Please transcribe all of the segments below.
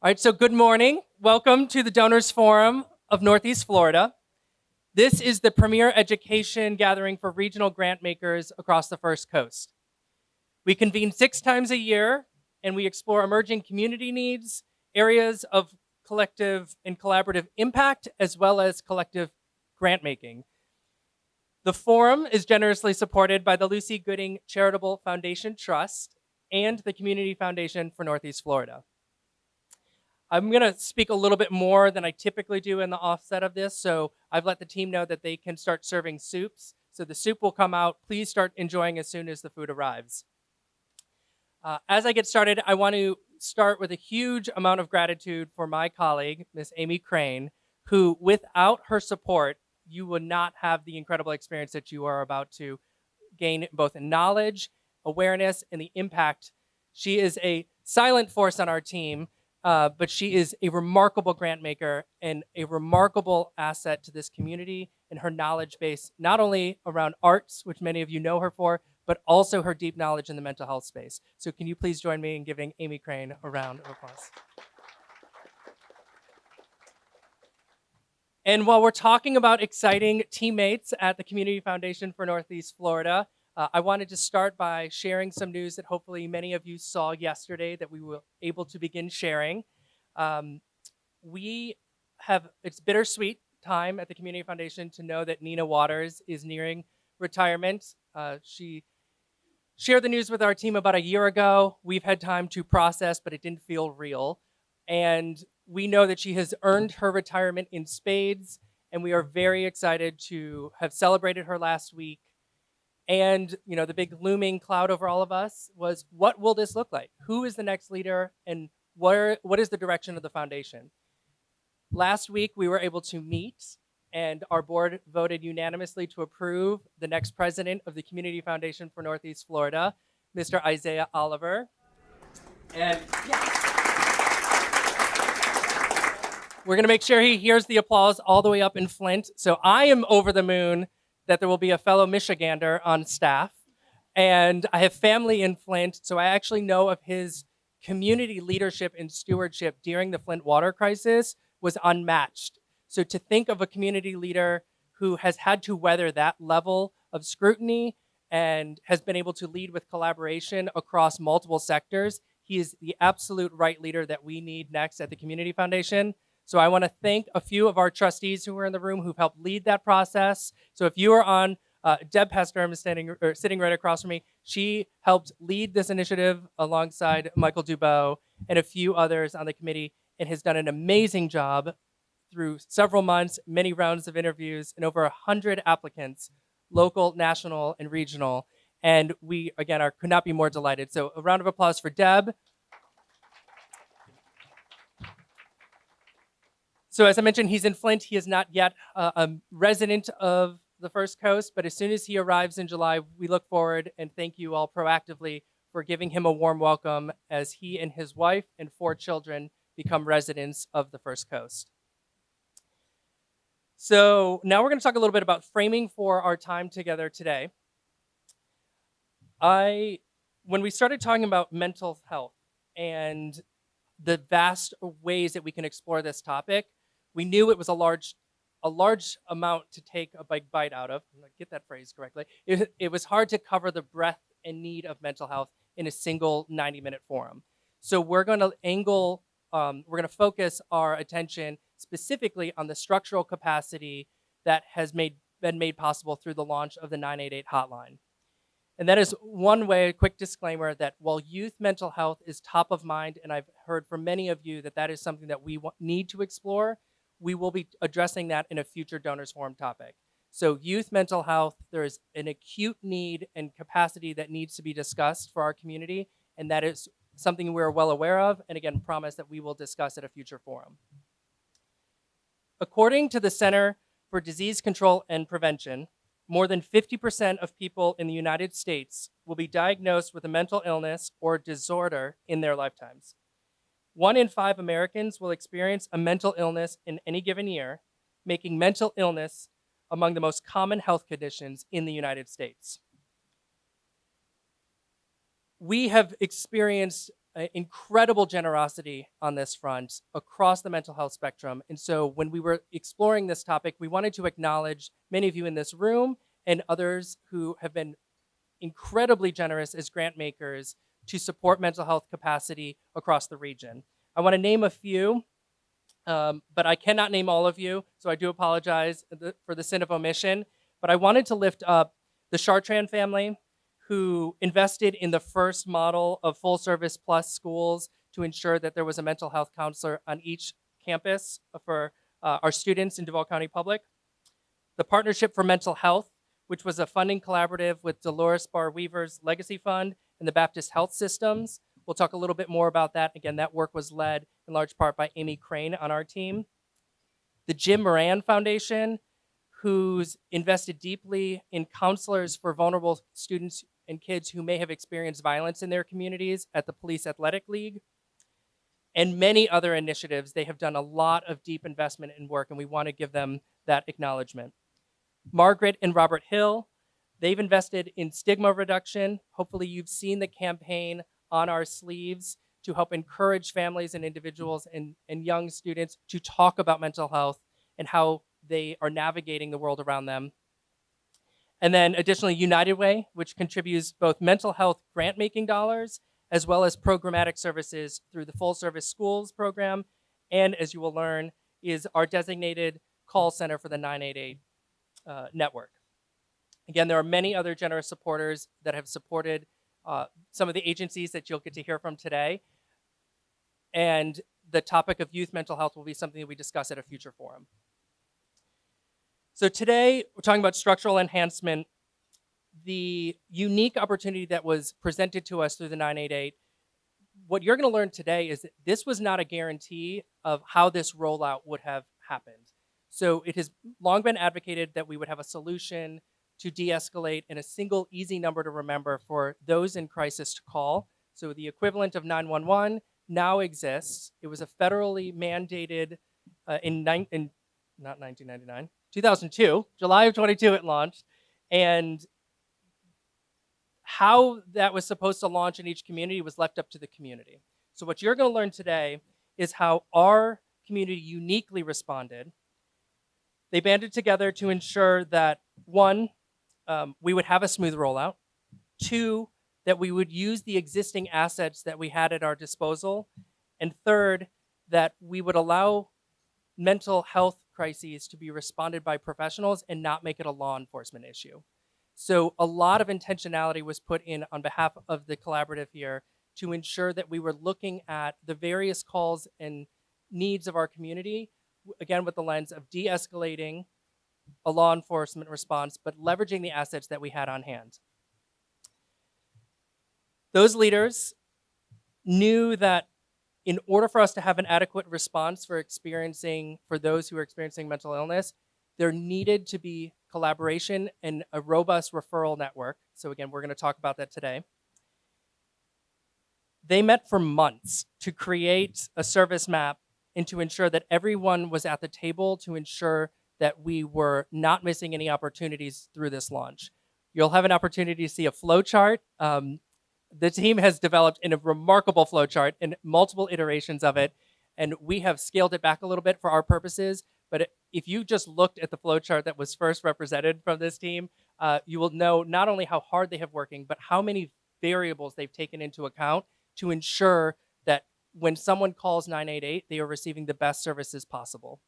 All right, so good morning. Welcome to the Donors Forum of Northeast Florida. This is the premier education gathering for regional grant makers across the First Coast. We convene 6 times a year, and we explore emerging community needs, areas of collective and collaborative impact, as well as collective grant making. The forum is generously supported by the Lucy Gooding Charitable Foundation Trust and the Community Foundation for Northeast Florida. I'm going to speak a little bit more than I typically do in the offset of this, so I've let the team know that they can start serving soups. So the soup will come out. Please start enjoying as soon as the food arrives. As I get started, I want to start with a huge amount of gratitude for my colleague, Miss Amy Crane, who, without her support, you would not have the incredible experience that you are about to gain, both in knowledge, awareness, and the impact. She is a silent force on our team. But she is a remarkable grant maker and a remarkable asset to this community and her knowledge base, not only around arts, which many of you know her for, but also her deep knowledge in the mental health space. So can you please join me in giving Amy Crane a round of applause? And while we're talking about exciting teammates at the Community Foundation for Northeast Florida, I wanted to start by sharing some news that hopefully many of you saw yesterday that we were able to begin sharing. It's bittersweet time at the Community Foundation to know that Nina Waters is nearing retirement. She shared the news with our team about a year ago. We've had time to process, but it didn't feel real. And we know that she has earned her retirement in spades, and we are very excited to have celebrated her last week. And the big looming cloud over all of us was, what will this look like? Who is the next leader, and what is the direction of the foundation? Last week, we were able to meet, and our board voted unanimously to approve the next president of the Community Foundation for Northeast Florida, Mr. Isaiah Oliver. And we're going to make sure he hears the applause all the way up in Flint. So I am over the moon that there will be a fellow Michigander on staff. And I have family in Flint, so I actually know of his community leadership and stewardship during the Flint water crisis was unmatched. So to think of a community leader who has had to weather that level of scrutiny and has been able to lead with collaboration across multiple sectors, he is the absolute right leader that we need next at the Community Foundation. So I want to thank a few of our trustees who are in the room who've helped lead that process. So if you are on, Deb Hester is sitting right across from me. She helped lead this initiative alongside Michael Duval and a few others on the committee, and has done an amazing job through several months, many rounds of interviews, and over 100 applicants, local, national, and regional. And we, again, could not be more delighted. So a round of applause for Deb. So as I mentioned, he's in Flint. He is not yet a resident of the First Coast, but as soon as he arrives in July, we look forward and thank you all proactively for giving him a warm welcome as he and his wife and 4 children become residents of the First Coast. So now we're going to talk a little bit about framing for our time together today. When we started talking about mental health and the vast ways that we can explore this topic, we knew it was a large amount to take a big bite out of. I'm going to get that phrase correctly. It was hard to cover the breadth and need of mental health in a single 90-minute forum. So we're going to focus our attention specifically on the structural capacity that has been made possible through the launch of the 988 hotline. And that is one way, a quick disclaimer, that while youth mental health is top of mind, and I've heard from many of you that is something that we need to explore, we will be addressing that in a future Donors Forum topic. So youth mental health, there is an acute need and capacity that needs to be discussed for our community, and that is something we're well aware of, and again, promise that we will discuss at a future forum. According to the Center for Disease Control and Prevention, more than 50% of people in the United States will be diagnosed with a mental illness or disorder in their lifetimes. 1 in 5 Americans will experience a mental illness in any given year, making mental illness among the most common health conditions in the United States. We have experienced incredible generosity on this front across the mental health spectrum. And so when we were exploring this topic, we wanted to acknowledge many of you in this room and others who have been incredibly generous as grant makers to support mental health capacity across the region. I want to name a few, but I cannot name all of you, so I do apologize for the sin of omission. But I wanted to lift up the Chartrand family, who invested in the first model of full service plus schools to ensure that there was a mental health counselor on each campus for our students in Duval County Public. The Partnership for Mental Health, which was a funding collaborative with Dolores Barr Weaver's Legacy Fund and the Baptist Health Systems. We'll talk a little bit more about that. Again, that work was led in large part by Amy Crane on our team. The Jim Moran Foundation, who's invested deeply in counselors for vulnerable students and kids who may have experienced violence in their communities at the Police Athletic League, and many other initiatives. They have done a lot of deep investment and work, and we want to give them that acknowledgement. Margaret and Robert Hill, they've invested in stigma reduction. Hopefully you've seen the campaign on our sleeves to help encourage families and individuals and young students to talk about mental health and how they are navigating the world around them. And then additionally, United Way, which contributes both mental health grant-making dollars as well as programmatic services through the Full Service Schools program, and as you will learn, is our designated call center for the 988 network. Again, there are many other generous supporters that have supported some of the agencies that you'll get to hear from today. And the topic of youth mental health will be something that we discuss at a future forum. So today, we're talking about structural enhancement. The unique opportunity that was presented to us through the 988, what you're going to learn today is that this was not a guarantee of how this rollout would have happened. So it has long been advocated that we would have a solution to de-escalate and a single easy number to remember for those in crisis to call. So the equivalent of 911 now exists. It was a federally mandated not 1999, 2002, July of 22 it launched. And how that was supposed to launch in each community was left up to the community. So what you're going to learn today is how our community uniquely responded. They banded together to ensure that, one, we would have a smooth rollout. Two, that we would use the existing assets that we had at our disposal. And third, that we would allow mental health crises to be responded by professionals and not make it a law enforcement issue. So a lot of intentionality was put in on behalf of the collaborative here to ensure that we were looking at the various calls and needs of our community, again, with the lens of de-escalating a law enforcement response, but leveraging the assets that we had on hand. Those leaders knew that in order for us to have an adequate response for those who are experiencing mental illness, there needed to be collaboration and a robust referral network. So again, we're going to talk about that today. They met for months to create a service map and to ensure that everyone was at the table to ensure that we were not missing any opportunities through this launch. You'll have an opportunity to see a flow chart. The team has developed a remarkable flow chart and multiple iterations of it, and we have scaled it back a little bit for our purposes. But if you just looked at the flow chart that was first represented from this team, you will know not only how hard they have working, but how many variables they've taken into account to ensure that when someone calls 988, they are receiving the best services possible.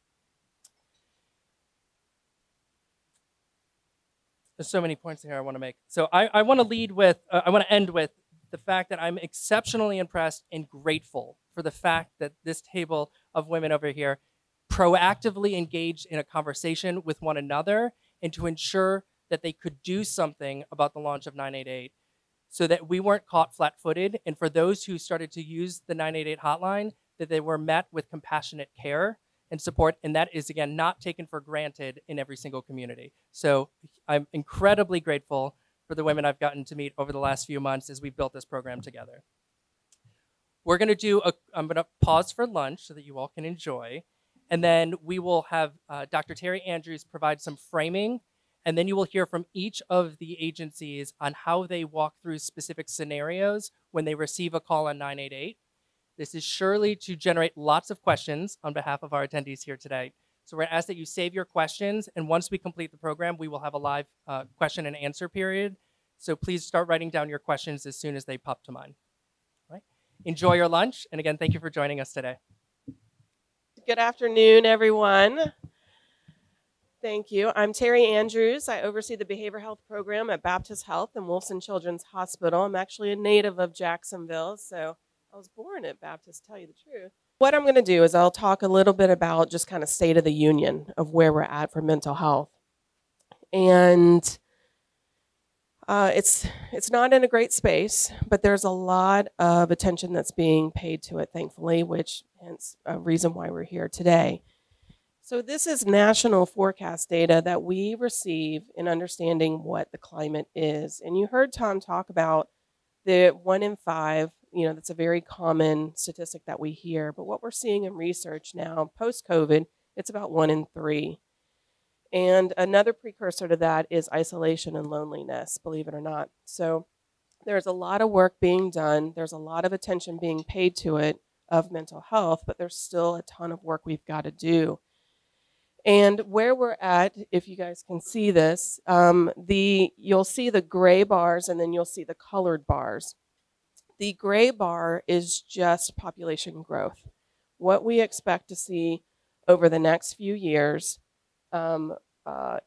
There's so many points here I want to make. So I want to end with the fact that I'm exceptionally impressed and grateful for the fact that this table of women over here proactively engaged in a conversation with one another and to ensure that they could do something about the launch of 988 so that we weren't caught flat-footed. And for those who started to use the 988 hotline, that they were met with compassionate care and support. And that is, again, not taken for granted in every single community. So I'm incredibly grateful for the women I've gotten to meet over the last few months as we built this program together. I'm going to pause for lunch so that you all can enjoy. And then we will have Dr. Terrie Andrews provide some framing And then you will hear from each of the agencies on how they walk through specific scenarios when they receive a call on 988. This is surely to generate lots of questions on behalf of our attendees here today. So we're going to ask that you save your questions, and once we complete the program, we will have a live question and answer period. So please start writing down your questions as soon as they pop to mind. All right. Enjoy your lunch, and again, thank you for joining us today. Good afternoon, everyone. Thank you. I'm Terrie Andrews. I oversee the behavioral health program at Baptist Health and Wolfson Children's Hospital. I'm actually a native of Jacksonville, so I was born at Baptist, to tell you the truth. What I'm going to do is I'll talk a little bit about just kind of state of the union of where we're at for mental health. And it's not in a great space, but there's a lot of attention that's being paid to it, thankfully, which hence a reason why we're here today. So this is national forecast data that we receive in understanding what the climate is. And you heard Tom talk about the 1 in 5, that's a very common statistic that we hear. But what we're seeing in research now, post-COVID, it's about 1 in 3. And another precursor to that is isolation and loneliness, believe it or not. So there's a lot of work being done. There's a lot of attention being paid to it of mental health, but there's still a ton of work we've got to do. And where we're at, if you guys can see this, you'll see the gray bars and then you'll see the colored bars. The gray bar is just population growth. What we expect to see over the next few years in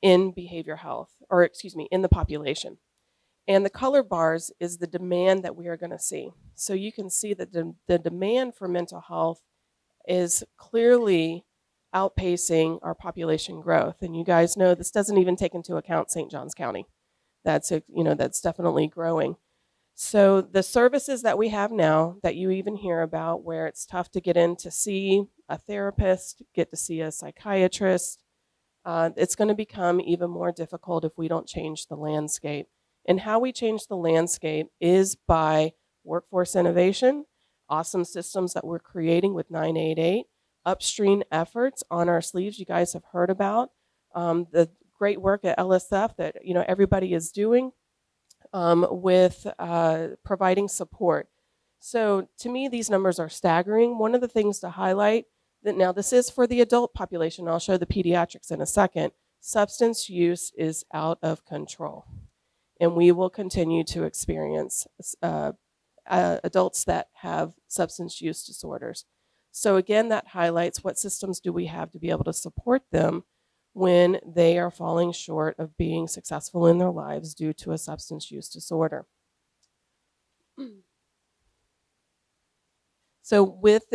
behavioral health, in the population. And the color bars is the demand that we are going to see. So you can see that the demand for mental health is clearly outpacing our population growth. And you guys know this doesn't even take into account St. Johns County. That's definitely growing. So the services that we have now that you even hear about, where it's tough to get in to see a therapist, get to see a psychiatrist, it's going to become even more difficult if we don't change the landscape. And how we change the landscape is by workforce innovation, awesome systems that we're creating with 988, upstream efforts on our sleeves you guys have heard about, the great work at LSF that everybody is doing with providing support. So to me, these numbers are staggering. One of the things to highlight, that now this is for the adult population, I'll show the pediatrics in a second, substance use is out of control. And we will continue to experience adults that have substance use disorders. So again, that highlights what systems do we have to be able to support them when they are falling short of being successful in their lives due to a substance use disorder. So with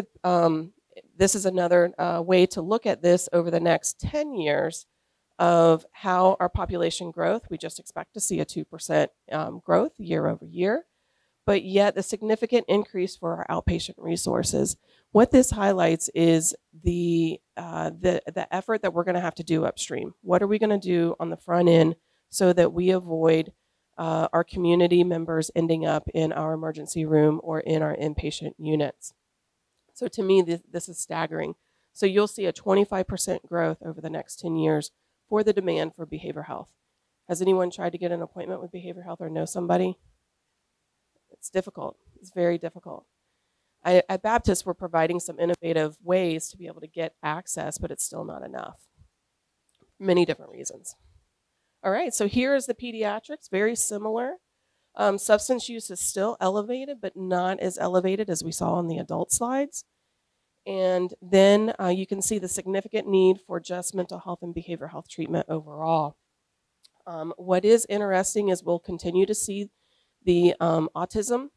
this is another way to look at this over the next 10 years of how our population growth, we just expect to see a 2% growth year over year, but yet a significant increase for our outpatient resources. What this highlights is the effort that we're going to have to do upstream. What are we going to do on the front end so that we avoid our community members ending up in our emergency room or in our inpatient units? So to me, this is staggering. So you'll see a 25% growth over the next 10 years for the demand for behavioral health. Has anyone tried to get an appointment with behavioral health or know somebody? It's difficult. It's very difficult. At Baptist, we're providing some innovative ways to be able to get access, but it's still not enough. Many different reasons. All right, so here is the pediatrics, very similar. Substance use is still elevated, but not as elevated as we saw on the adult slides. And then you can see the significant need for just mental health and behavioral health treatment overall. What is interesting is we'll continue to see the autism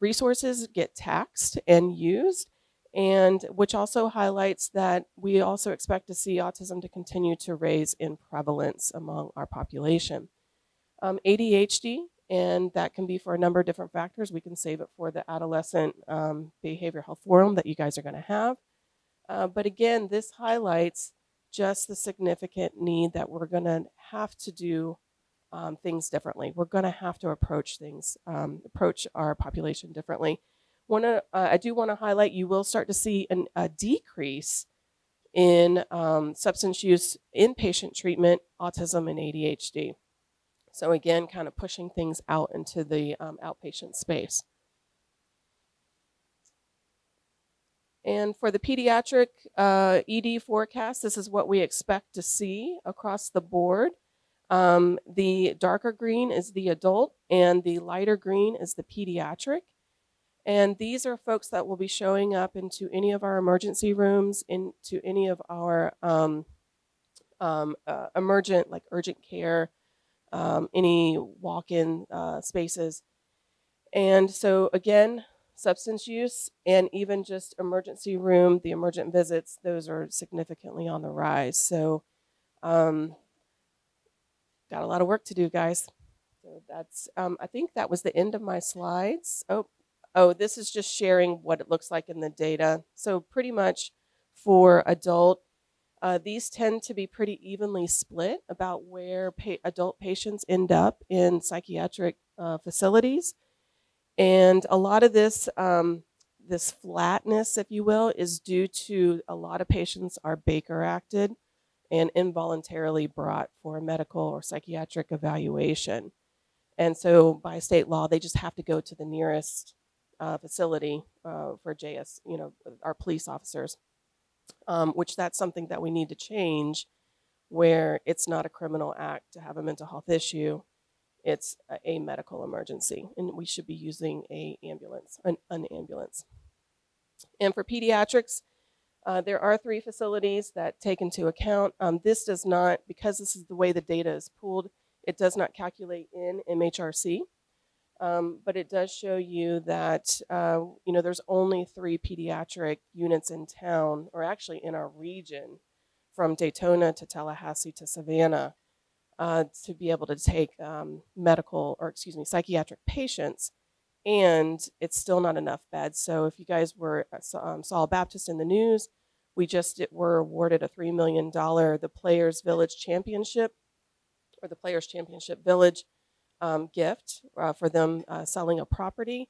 resources get taxed and used, and which also highlights that we also expect to see autism to continue to raise in prevalence among our population. ADHD, and that can be for a number of different factors. We can save it for the adolescent behavioral health forum that you guys are going to have. But again, this highlights just the significant need that we're going to have to do things differently. We're going to have to approach our population differently. I do want to highlight, you will start to see a decrease in substance use, inpatient treatment, autism, and ADHD. So again, kind of pushing things out into the outpatient space. And for the pediatric ED forecast, this is what we expect to see across the board. The darker green is the adult, and the lighter green is the pediatric. And these are folks that will be showing up into any of our emergency rooms, into any of our emergent, like urgent care, any walk-in spaces. And so again, substance use and even just emergency room, the emergent visits, those are significantly on the rise. So got a lot of work to do, guys. So that's, I think that was the end of my slides. Oh, this is just sharing what it looks like in the data. So pretty much for adult, these tend to be pretty evenly split about where adult patients end up in psychiatric facilities. And a lot of this, this flatness, if you will, is due to a lot of patients are Baker acted and involuntarily brought for a medical or psychiatric evaluation. And so by state law, they just have to go to the nearest facility for JS, our police officers, which that's something that we need to change, where it's not a criminal act to have a mental health issue. It's a medical emergency, and we should be using an ambulance. And for pediatrics, there are 3 facilities that take into account. This does not, because this is the way the data is pooled, it does not calculate in MHRC. But it does show you that, there's only 3 pediatric units in town, or actually in our region, from Daytona to Tallahassee to Savannah, to be able to take psychiatric patients, and it's still not enough beds. So if you guys saw Baptist in the news, we just were awarded a $3 million, the Players Village Championship, or the Players Championship Village gift for them selling a property,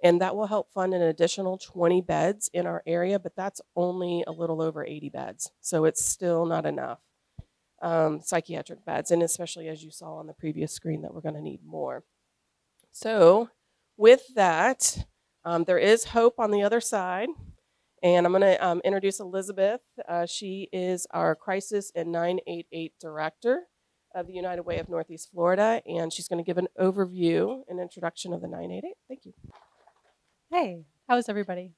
and that will help fund an additional 20 beds in our area, but that's only a little over 80 beds, so it's still not enough psychiatric beds, and especially as you saw on the previous screen that we're going to need more. So with that, there is hope on the other side, and I'm going to introduce Elizabeth. She is our Crisis and 988 Director of the United Way of Northeast Florida, and she's going to give an overview and introduction of the 988. Thank you. Hey, how's everybody?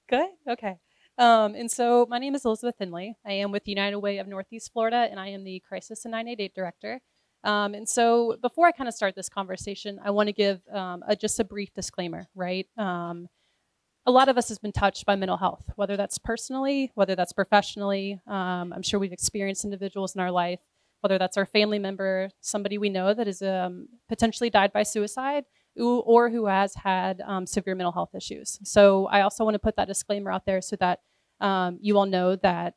Good? Okay. And so my name is Elizabeth Finley. I am with United Way of Northeast Florida, and I am the Crisis and 988 Director. And so before I kind of start this conversation, I want to give just a brief disclaimer, right? A lot of us has been touched by mental health, whether that's personally, whether that's professionally. I'm sure we've experienced individuals in our life, whether that's our family member, somebody we know that is potentially died by suicide, or who has had severe mental health issues. So I also want to put that disclaimer out there so that you all know that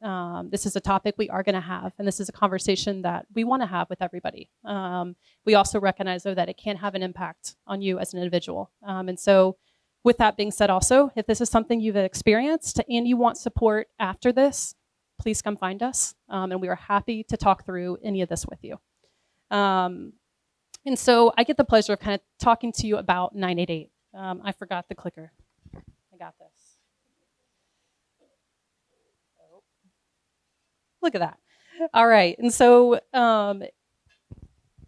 this is a topic we are going to have, and this is a conversation that we want to have with everybody. We also recognize, though, that it can have an impact on you as an individual. And so with that being said, also, if this is something you've experienced and you want support after this, please come find us, and we are happy to talk through any of this with you. And so I get the pleasure of kind of talking to you about 988. I forgot the clicker. I got this. Look at that. All right. And so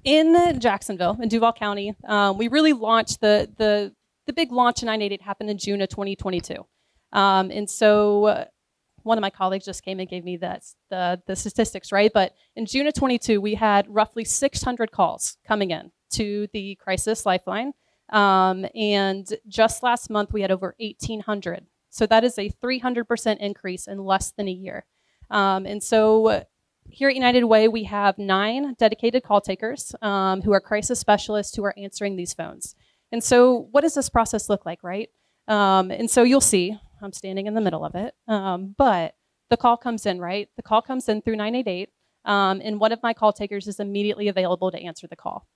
in Jacksonville, in Duval County, we really launched the big launch in 988 happened in June of 2022. And so one of my colleagues just came and gave me the statistics, right? But in June of 22, we had roughly 600 calls coming in to the crisis lifeline. And just last month, we had over 1,800. So that is a 300% increase in less than a year. And so here at United Way, we have 9 dedicated call takers who are crisis specialists who are answering these phones. And so what does this process look like, right? And so you'll see, I'm standing in the middle of it, but the call comes in, right? The call comes in through 988, and one of my call takers is immediately available to answer the call.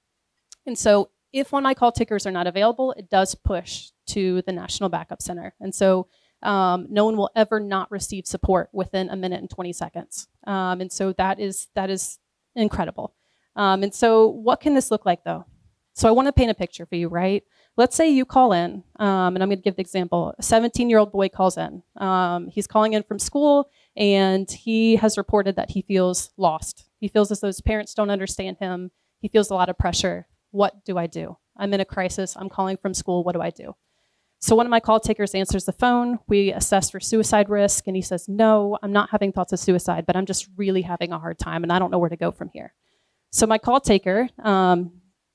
And so if one of my call takers are not available, it does push to the National Backup Center. And so no one will ever not receive support within a minute and 20 seconds. And so that is incredible. And so what can this look like though? So I want to paint a picture for you, right? Let's say you call in, and I'm going to give the example. A 17-year-old boy calls in. He's calling in from school, and he has reported that he feels lost. He feels as though his parents don't understand him. He feels a lot of pressure. What do I do? I'm in a crisis. I'm calling from school. What do I do? So one of my call takers answers the phone. We assess for suicide risk, and he says, no, I'm not having thoughts of suicide, but I'm just really having a hard time, and I don't know where to go from here. So my call taker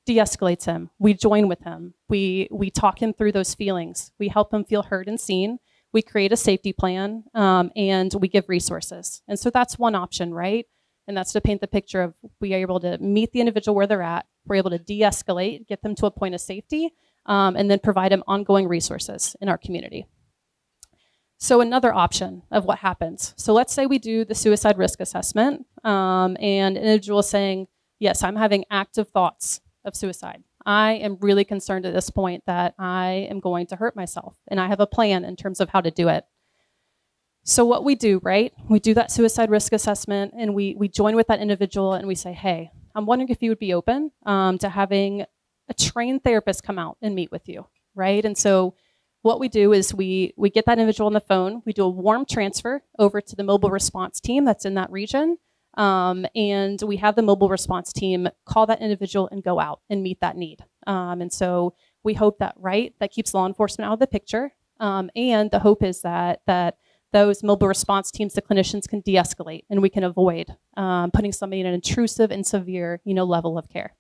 de-escalates him. We join with him. We talk him through those feelings. We help him feel heard and seen. We create a safety plan, and we give resources. And so that's one option, right? And that's to paint the picture of we are able to meet the individual where they're at. We're able to de-escalate, get them to a point of safety, and then provide them ongoing resources in our community. So another option of what happens. So let's say we do the suicide risk assessment, and an individual is saying, yes, I'm having active thoughts of suicide. I am really concerned at this point that I am going to hurt myself, and I have a plan in terms of how to do it. So what we do, right? We do that suicide risk assessment, and we join with that individual, and we say, hey, I'm wondering if you would be open to having a trained therapist come out and meet with you, right? And so what we do is we get that individual on the phone, we do a warm transfer over to the mobile response team that's in that region, and we have the mobile response team call that individual and go out and meet that need. And so we hope that, right, that keeps law enforcement out of the picture, and the hope is that those mobile response teams, the clinicians can de-escalate, and we can avoid putting somebody in an intrusive and severe, level of care.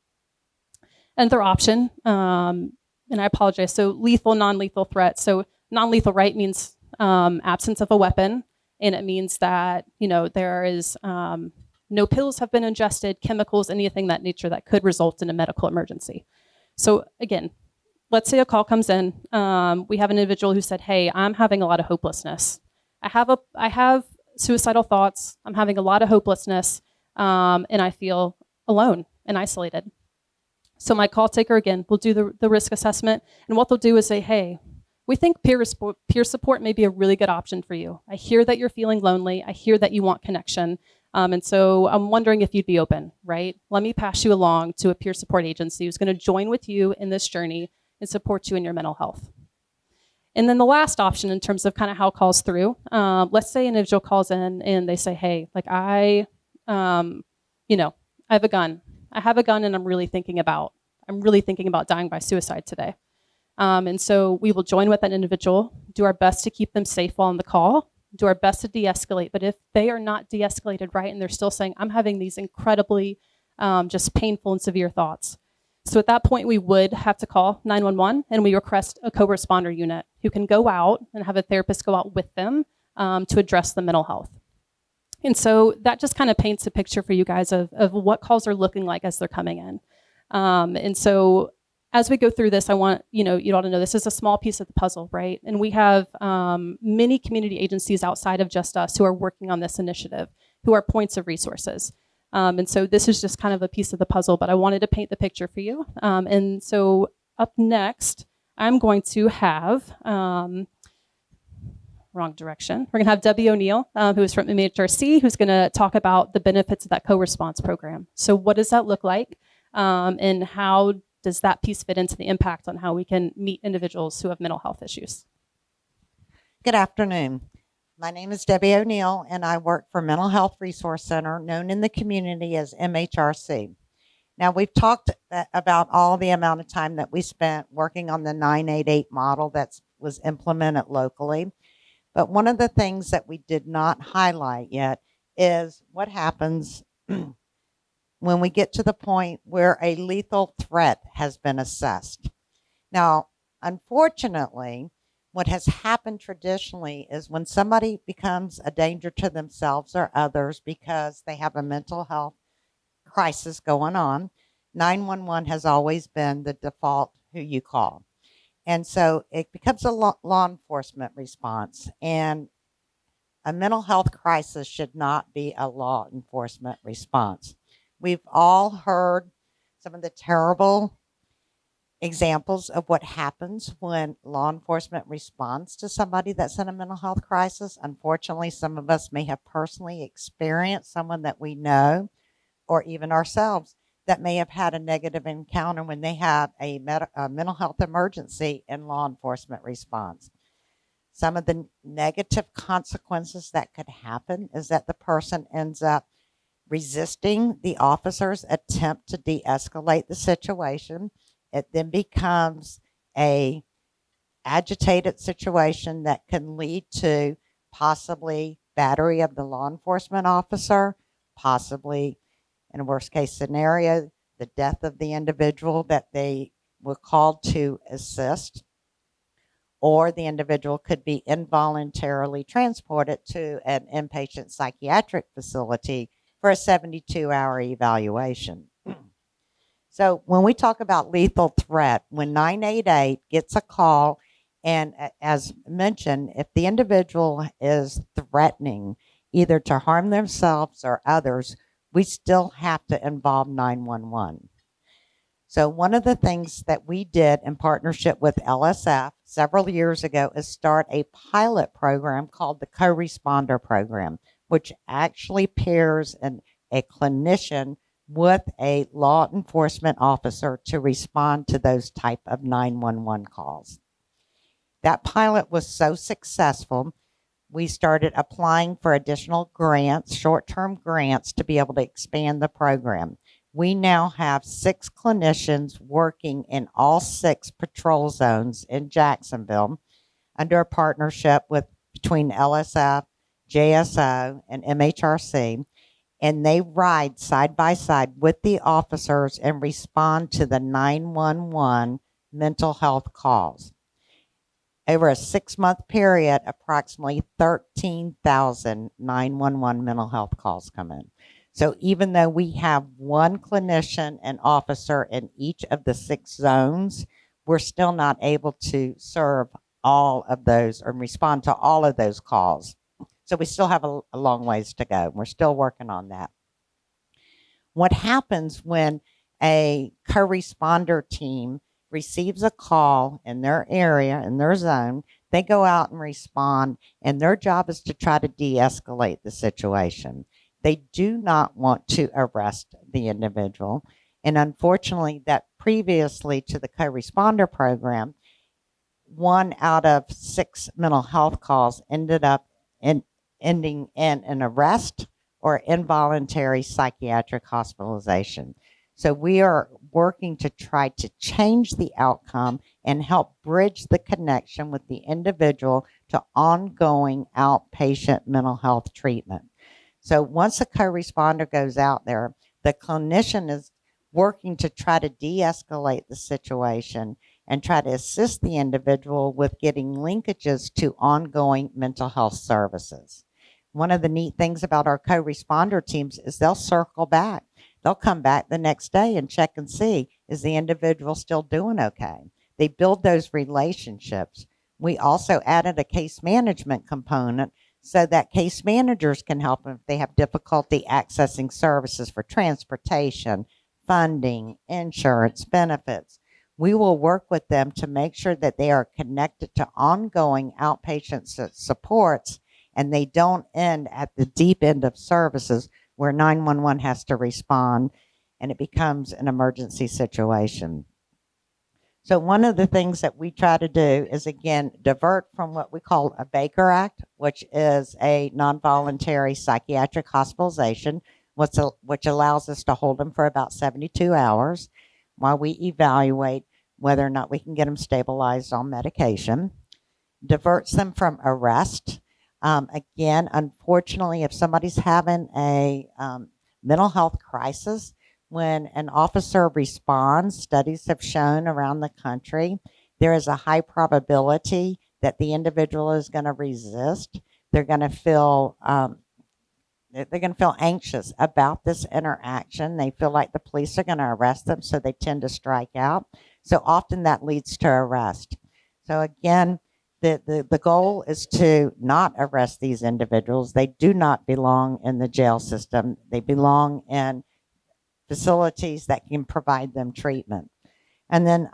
Another option, and I apologize, so lethal, non-lethal threat. So non-lethal, right, means absence of a weapon, and it means that, there is no pills have been ingested, chemicals, anything that nature that could result in a medical emergency. So again, let's say a call comes in. We have an individual who said, hey, I'm having a lot of hopelessness. I have suicidal thoughts. I'm having a lot of hopelessness, and I feel alone and isolated. So my call taker, again, will do the risk assessment, and what they'll do is say, hey, we think peer support may be a really good option for you. I hear that you're feeling lonely. I hear that you want connection. And so I'm wondering if you'd be open, right? Let me pass you along to a peer support agency who's going to join with you in this journey and support you in your mental health. And then the last option in terms of kind of how calls through, let's say an individual calls in and they say, hey, like I have a gun. I have a gun and I'm really thinking about dying by suicide today. And so we will join with that individual, do our best to keep them safe while on the call, do our best to de-escalate. But if they are not de-escalated, right, and they're still saying, I'm having these incredibly just painful and severe thoughts. So at that point, we would have to call 911 and we request a co-responder unit who can go out and have a therapist go out with them to address the mental health. And so that just kind of paints a picture for you guys of what calls are looking like as they're coming in. And so as we go through this, I want you all to know this is a small piece of the puzzle, right? And we have many community agencies outside of just us who are working on this initiative, who are points of resources. And so this is just kind of a piece of the puzzle, but I wanted to paint the picture for you. And so up next, I'm going to have, wrong direction. We're going to have Debbie O'Neill, who is from MHRC, who's going to talk about the benefits of that co-response program. So what does that look like? And how does that piece fit into the impact on how we can meet individuals who have mental health issues? Good afternoon. My name is Debbie O'Neill, and I work for Mental Health Resource Center, known in the community as MHRC. Now, we've talked about all the amount of time that we spent working on the 988 model that was implemented locally. But one of the things that we did not highlight yet is what happens when we get to the point where a lethal threat has been assessed. Now, unfortunately, what has happened traditionally is when somebody becomes a danger to themselves or others because they have a mental health crisis going on, 911 has always been the default who you call. And so it becomes a law enforcement response. And a mental health crisis should not be a law enforcement response. We've all heard some of the terrible examples of what happens when law enforcement responds to somebody that's in a mental health crisis. Unfortunately, some of us may have personally experienced someone that we know, or even ourselves, that may have had a negative encounter when they have a mental health emergency and law enforcement response. Some of the negative consequences that could happen is that the person ends up resisting the officer's attempt to de-escalate the situation. It then becomes a agitated situation that can lead to possibly battery of the law enforcement officer, possibly, in a worst case scenario, the death of the individual that they were called to assist, or the individual could be involuntarily transported to an inpatient psychiatric facility for a 72-hour evaluation. So when we talk about lethal threat, when 988 gets a call, and as mentioned, if the individual is threatening either to harm themselves or others, we still have to involve 911. So one of the things that we did in partnership with LSF several years ago is start a pilot program called the Co-Responder Program, which actually pairs a clinician with a law enforcement officer to respond to those type of 911 calls. That pilot was so successful, we started applying for additional grants, short-term grants, to be able to expand the program. We now have 6 clinicians working in all 6 patrol zones in Jacksonville under a partnership between LSF, JSO, and MHRC, and they ride side by side with the officers and respond to the 911 mental health calls. Over a 6-month period, approximately 13,000 911 mental health calls come in. So even though we have one clinician and officer in each of the 6 zones, we're still not able to serve all of those or respond to all of those calls. So we still have a long ways to go. We're still working on that. What happens when a co-responder team receives a call in their area, in their zone, they go out and respond, and their job is to try to de-escalate the situation. They do not want to arrest the individual. And unfortunately, that previously to the co-responder program, 1 out of 6 mental health calls ended up ending in an arrest or involuntary psychiatric hospitalization. So we are working to try to change the outcome and help bridge the connection with the individual to ongoing outpatient mental health treatment. So once a co-responder goes out there, the clinician is working to try to de-escalate the situation and try to assist the individual with getting linkages to ongoing mental health services. One of the neat things about our co-responder teams is they'll circle back. They'll come back the next day and check and see, is the individual still doing okay? They build those relationships. We also added a case management component so that case managers can help them if they have difficulty accessing services for transportation, funding, insurance, benefits. We will work with them to make sure that they are connected to ongoing outpatient supports and they don't end at the deep end of services where 911 has to respond and it becomes an emergency situation. So one of the things that we try to do is, again, divert from what we call a Baker Act, which is a non-voluntary psychiatric hospitalization, which allows us to hold them for about 72 hours while we evaluate whether or not we can get them stabilized on medication. Diverts them from arrest. Again, unfortunately, if somebody's having a mental health crisis, when an officer responds, studies have shown around the country, there is a high probability that the individual is going to resist. They're going to feel anxious about this interaction. They feel like the police are going to arrest them, so they tend to strike out. So often that leads to arrest. So again, the goal is to not arrest these individuals. They do not belong in the jail system. They belong in facilities that can provide them treatment. And then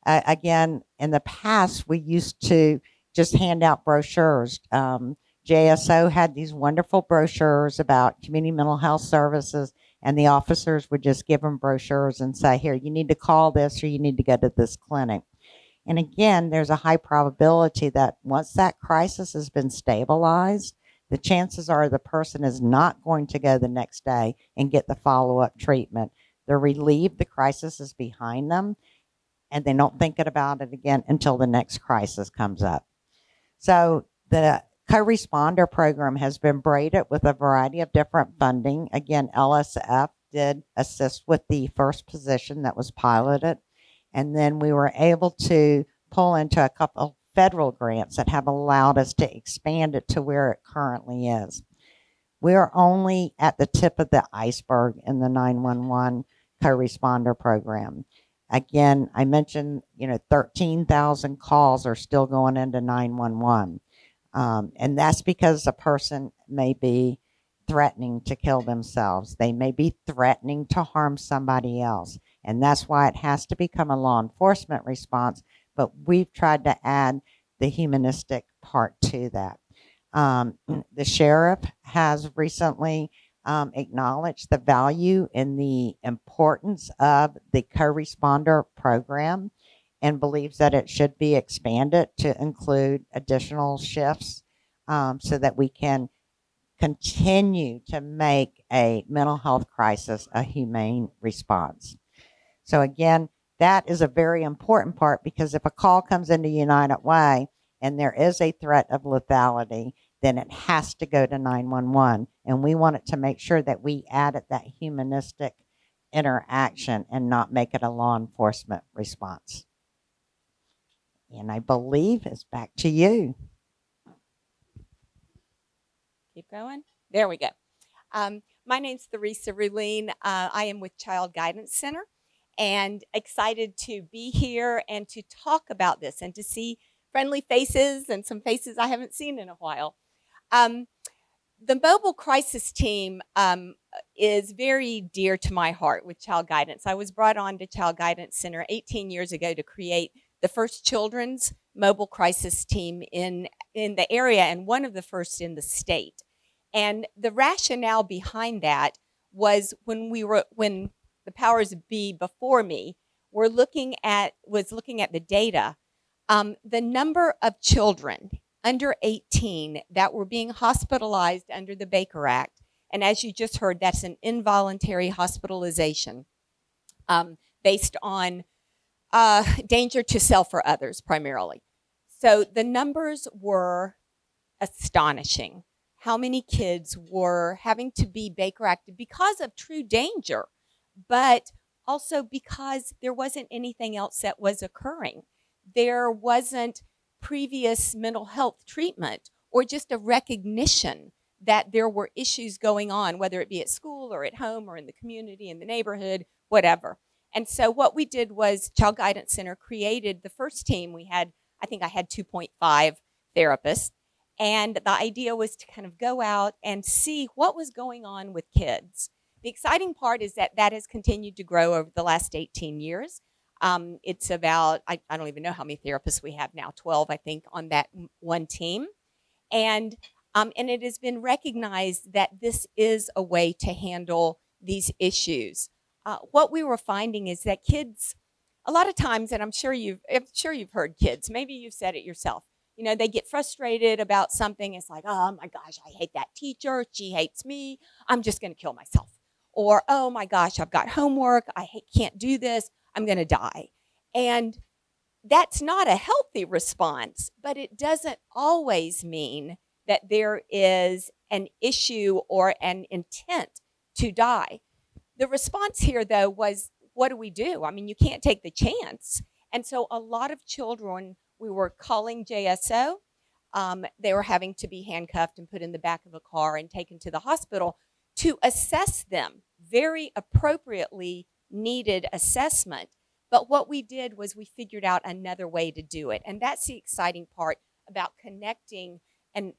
again, in the past, we used to just hand out brochures. JSO had these wonderful brochures about community mental health services, and the officers would just give them brochures and say, here, you need to call this or you need to go to this clinic. And again, there's a high probability that once that crisis has been stabilized, the chances are the person is not going to go the next day and get the follow-up treatment. They're relieved the crisis is behind them, and they don't think about it again until the next crisis comes up. So the co-responder program has been braided with a variety of different funding. Again, LSF did assist with the first position that was piloted. And then we were able to pull into a couple federal grants that have allowed us to expand it to where it currently is. We are only at the tip of the iceberg in the 911 co-responder program. Again, I mentioned, 13,000 calls are still going into 911. And that's because a person may be threatening to kill themselves. They may be threatening to harm somebody else. And that's why it has to become a law enforcement response. But we've tried to add the humanistic part to that. The sheriff has recently acknowledged the value and the importance of the co-responder program and believes that it should be expanded to include additional shifts so that we can continue to make a mental health crisis a humane response. So again, that is a very important part, because if a call comes into United Way and there is a threat of lethality, then it has to go to 911. And we wanted to make sure that we added that humanistic interaction and not make it a law enforcement response. And I believe it's back to you. Keep going. There we go. My name's Theresa Ruline. I am with Child Guidance Center, and excited to be here and to talk about this and to see friendly faces and some faces I haven't seen in a while. The mobile crisis team is very dear to my heart with Child Guidance. I was brought on to Child Guidance Center 18 years ago to create the first children's mobile crisis team in the area, and one of the first in the state. And the rationale behind that was when the powers be before me was looking at the data, the number of children under 18 that were being hospitalized under the Baker Act, and as you just heard, that's an involuntary hospitalization based on danger to self or others primarily. So the numbers were astonishing. How many kids were having to be Baker acted because of true danger, but also because there wasn't anything else that was occurring. There wasn't previous mental health treatment or just a recognition that there were issues going on, whether it be at school or at home or in the community, in the neighborhood, whatever. And so what we did was Child Guidance Center created the first team. I think I had 2.5 therapists. And the idea was to kind of go out and see what was going on with kids. The exciting part is that has continued to grow over the last 18 years. It's about, I don't even know how many therapists we have now, 12, I think, on that one team. And it has been recognized that this is a way to handle these issues. What we were finding is that kids, a lot of times, and I'm sure you've heard kids, maybe you've said it yourself, they get frustrated about something. It's like, oh my gosh, I hate that teacher. She hates me. I'm just going to kill myself. Or, oh my gosh, I've got homework. Can't do this. I'm going to die. And that's not a healthy response, but it doesn't always mean that there is an issue or an intent to die. The response here, though, was, what do we do? I mean, you can't take the chance. And so a lot of children, we were calling JSO. They were having to be handcuffed and put in the back of a car and taken to the hospital to assess them. Very appropriately needed assessment. But what we did was we figured out another way to do it. And that's the exciting part about connecting an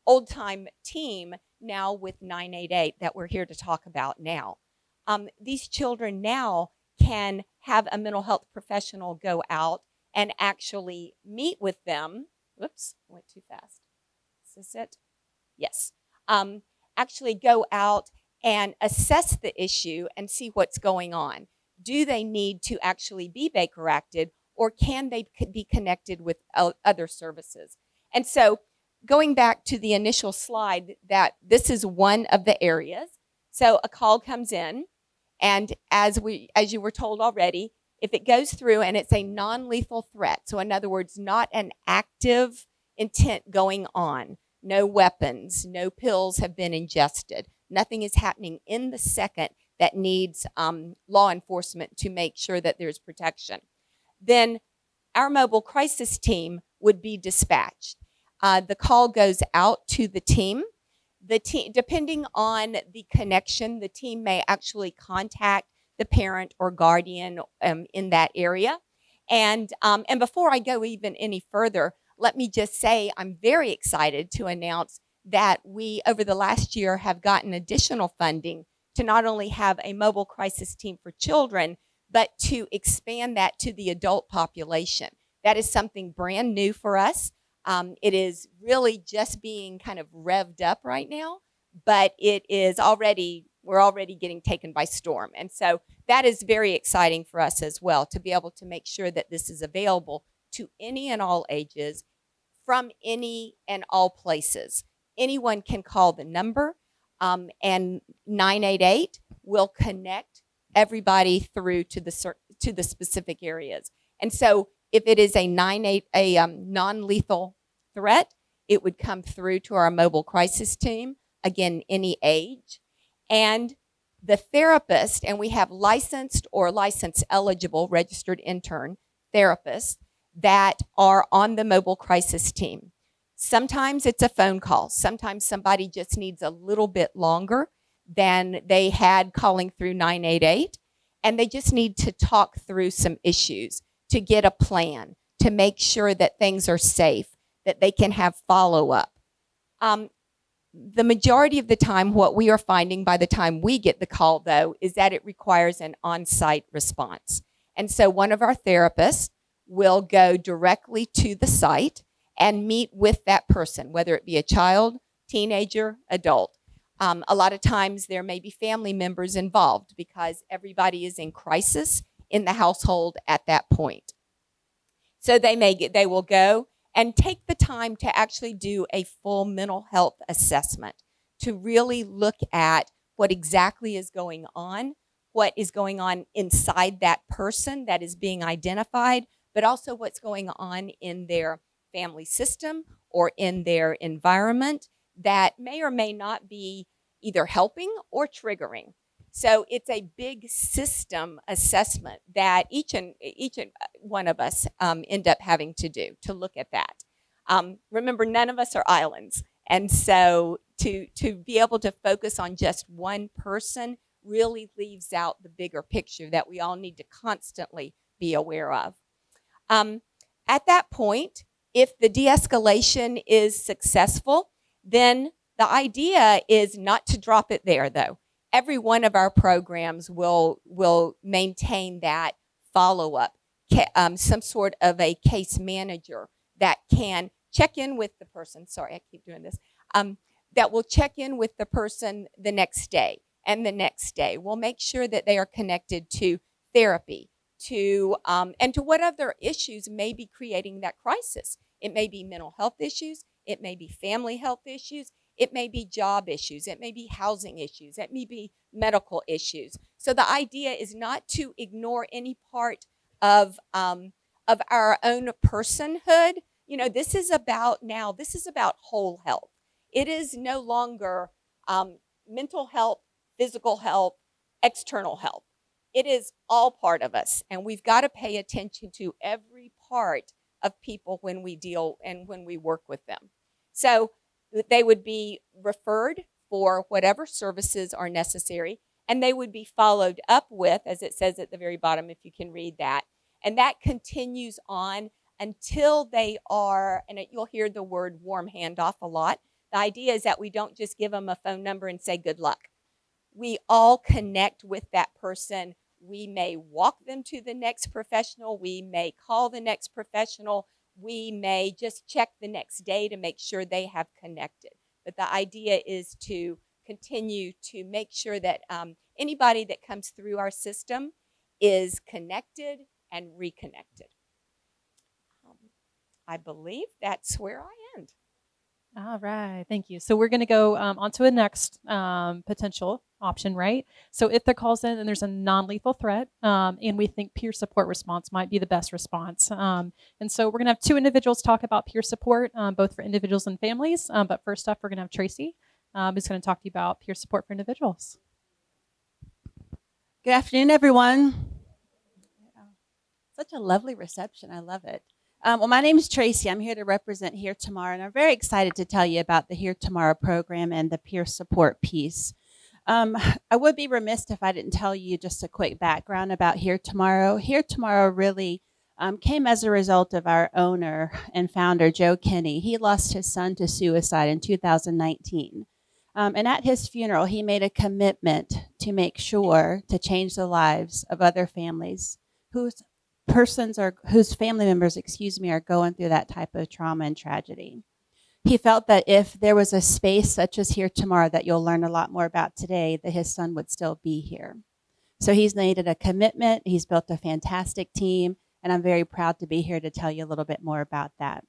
old-time team now with 988 that we're here to talk about now. These children now can have a mental health professional go out and actually meet with them. Whoops, went too fast. Is this it? Yes. Actually go out and assess the issue and see what's going on. Do they need to actually be Baker acted, or can they be connected with other services? And so going back to the initial slide, that this is one of the areas. So a call comes in, and as you were told already, if it goes through and it's a non-lethal threat, so in other words, not an active intent going on, no weapons, no pills have been ingested, nothing is happening in the second that needs law enforcement to make sure that there's protection, then our mobile crisis team would be dispatched. The call goes out to the team. The team, depending on the connection, the team may actually contact the parent or guardian in that area. And before I go even any further, let me just say I'm very excited to announce that we, over the last year, have gotten additional funding to not only have a mobile crisis team for children, but to expand that to the adult population. That is something brand new for us. It is really just being kind of revved up right now, but we're already getting taken by storm. And so that is very exciting for us as well, to be able to make sure that this is available to any and all ages from any and all places. Anyone can call the number, and 988 will connect everybody through to the specific areas. And so if it is a non-lethal threat, it would come through to our mobile crisis team, again, any age. And the therapist, and we have licensed or license eligible registered intern therapists that are on the mobile crisis team. Sometimes it's a phone call. Sometimes somebody just needs a little bit longer than they had calling through 988, and they just need to talk through some issues, to get a plan, to make sure that things are safe, that they can have follow-up. The majority of the time, what we are finding by the time we get the call, though, is that it requires an on-site response. And so one of our therapists will go directly to the site and meet with that person, whether it be a child, teenager, adult. A lot of times there may be family members involved because everybody is in crisis in the household at that point. So they will go and take the time to actually do a full mental health assessment, to really look at what exactly is going on, what is going on inside that person that is being identified, but also what's going on in their family system or in their environment that may or may not be either helping or triggering. So it's a big system assessment that each and one of us end up having to do, to look at that. Remember, none of us are islands. And so to be able to focus on just one person really leaves out the bigger picture that we all need to constantly be aware of. At that point, if the de-escalation is successful, then the idea is not to drop it there, though. Every one of our programs will maintain that follow-up, some sort of a case manager that can check in with the person. Sorry, I keep doing this. That will check in with the person the next day and the next day. We'll make sure that they are connected to therapy, and to what other issues may be creating that crisis. It may be mental health issues. It may be family health issues. It may be job issues. It may be housing issues. It may be medical issues. So the idea is not to ignore any part of our own personhood. You know, this is about whole health. It is no longer mental health, physical health, external health. It is all part of us, and we've got to pay attention to every part of people when we deal and when we work with them. So they would be referred for whatever services are necessary, and they would be followed up with, as it says at the very bottom, if you can read that. And that continues on until they are, and you'll hear the word warm handoff a lot. The idea is that we don't just give them a phone number and say good luck. We all connect with that person We may walk them to the next professional. We may call the next professional. We may just check the next day to make sure they have connected. But the idea is to continue to make sure that anybody that comes through our system is connected and reconnected. I believe that's where I end. All right, thank you. So we're going to go on to a next potential option, right? So if there calls in and there's a non-lethal threat, and we think peer support response might be the best response. And so we're going to have two individuals talk about peer support, both for individuals and families. But first up, we're going to have Tracy, who's going to talk to you about peer support for individuals. Good afternoon, everyone. Such a lovely reception. I love it. Well, my name is Tracy. I'm here to represent Here Tomorrow, and I'm very excited to tell you about the Here Tomorrow program and the peer support piece. I would be remiss if I didn't tell you just a quick background about Here Tomorrow. Here Tomorrow really came as a result of our owner and founder, Joe Kinney. He lost his son to suicide in 2019. And at his funeral, he made a commitment to make sure to change the lives of other families whose family members, are going through that type of trauma and tragedy. He felt that if there was a space such as Here Tomorrow that you'll learn a lot more about today, that his son would still be here. So he's made it a commitment. He's built a fantastic team, and I'm very proud to be here to tell you a little bit more about that.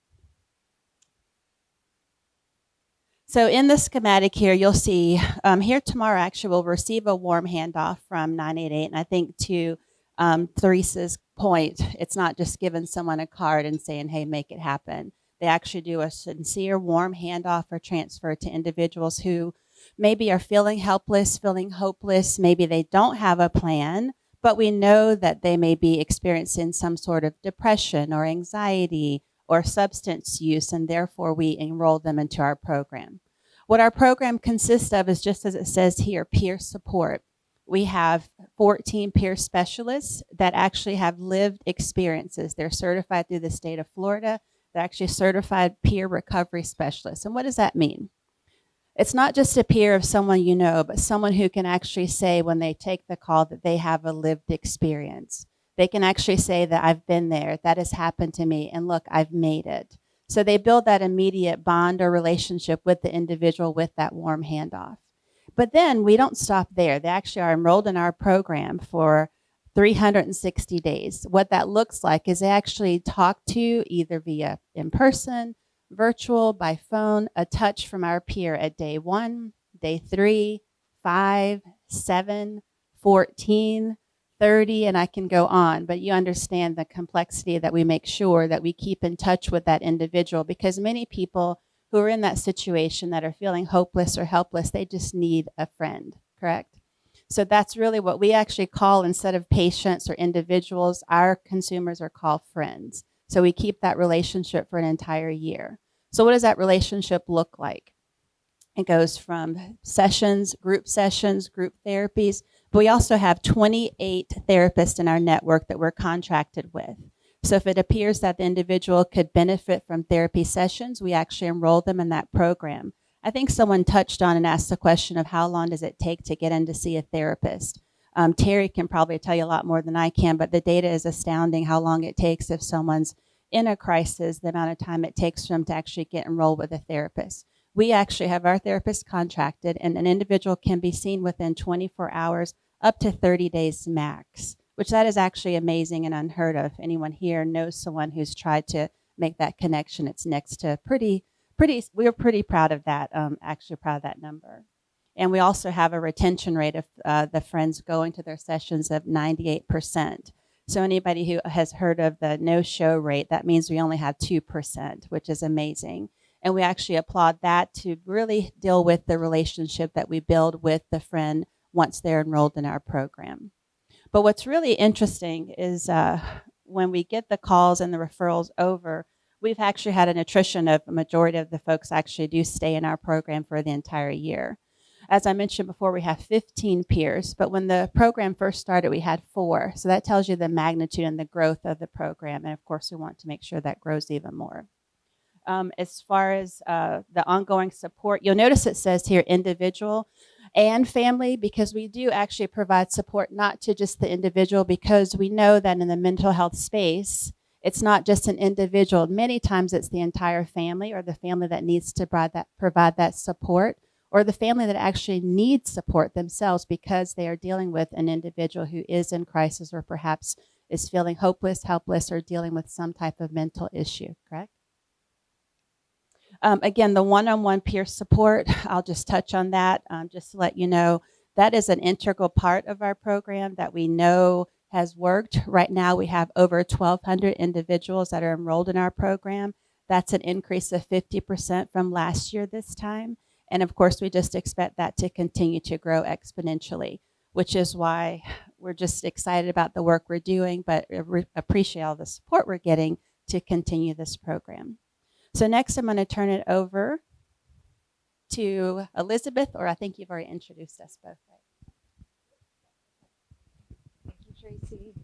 So in the schematic here, you'll see Here Tomorrow actually will receive a warm handoff from 988, and I think to Theresa's point, it's not just giving someone a card and saying, hey, make it happen. They actually do a sincere, warm handoff or transfer to individuals who maybe are feeling helpless, feeling hopeless. Maybe they don't have a plan, but we know that they may be experiencing some sort of depression or anxiety or substance use, and therefore we enroll them into our program. What our program consists of is, just as it says here, peer support. We have 14 peer specialists that actually have lived experiences. They're certified through the state of Florida. They're actually certified peer recovery specialists. And what does that mean? It's not just a peer of someone you know, but someone who can actually say when they take the call that they have a lived experience. They can actually say that I've been there, that has happened to me, and look, I've made it. So they build that immediate bond or relationship with the individual with that warm handoff. But then we don't stop there. They actually are enrolled in our program for 360 days. What that looks like is they actually talk to you either via in person, virtual, by phone, a touch from our peer at day 1, day 3, 5, 7, 14, 30, and I can go on. But you understand the complexity that we make sure that we keep in touch with that individual, because many people who are in that situation that are feeling hopeless or helpless, they just need a friend, correct? So that's really what we actually call, instead of patients or individuals, our consumers are called friends. So we keep that relationship for an entire year. So what does that relationship look like? It goes from sessions, group therapies, but we also have 28 therapists in our network that we're contracted with. So if it appears that the individual could benefit from therapy sessions, we actually enroll them in that program. I think someone touched on and asked the question of how long does it take to get in to see a therapist. Terrie can probably tell you a lot more than I can, but the data is astounding how long it takes if someone's in a crisis, the amount of time it takes for them to actually get enrolled with a therapist. We actually have our therapist contracted, and an individual can be seen within 24 hours, up to 30 days max, which that is actually amazing and unheard of. Anyone here knows someone who's tried to make that connection? It's next to we're pretty proud of that, actually proud of that number. And we also have a retention rate of the friends going to their sessions of 98%. So anybody who has heard of the no-show rate, that means we only have 2%, which is amazing. And we actually applaud that to really deal with the relationship that we build with the friend once they're enrolled in our program. But what's really interesting is when we get the calls and the referrals over, we've actually had an attrition of a majority of the folks actually do stay in our program for the entire year. As I mentioned before, we have 15 peers, but when the program first started, we had 4. So that tells you the magnitude and the growth of the program. And of course, we want to make sure that grows even more. As far as the ongoing support, you'll notice it says here individual. and family, because we do actually provide support not to just the individual, because we know that in the mental health space, it's not just an individual. Many times it's the entire family, or the family that needs to provide that support, or the family that actually needs support themselves because they are dealing with an individual who is in crisis, or perhaps is feeling hopeless, helpless, or dealing with some type of mental issue, correct? Again, the one-on-one peer support, I'll just touch on that just to let you know, that is an integral part of our program that we know has worked. Right now, we have over 1,200 individuals that are enrolled in our program. That's an increase of 50% from last year this time. And of course, we just expect that to continue to grow exponentially, which is why we're just excited about the work we're doing, but appreciate all the support we're getting to continue this program. So next, I'm going to turn it over to Elizabeth, or I think you've already introduced us both, right? Thank you, Tracy.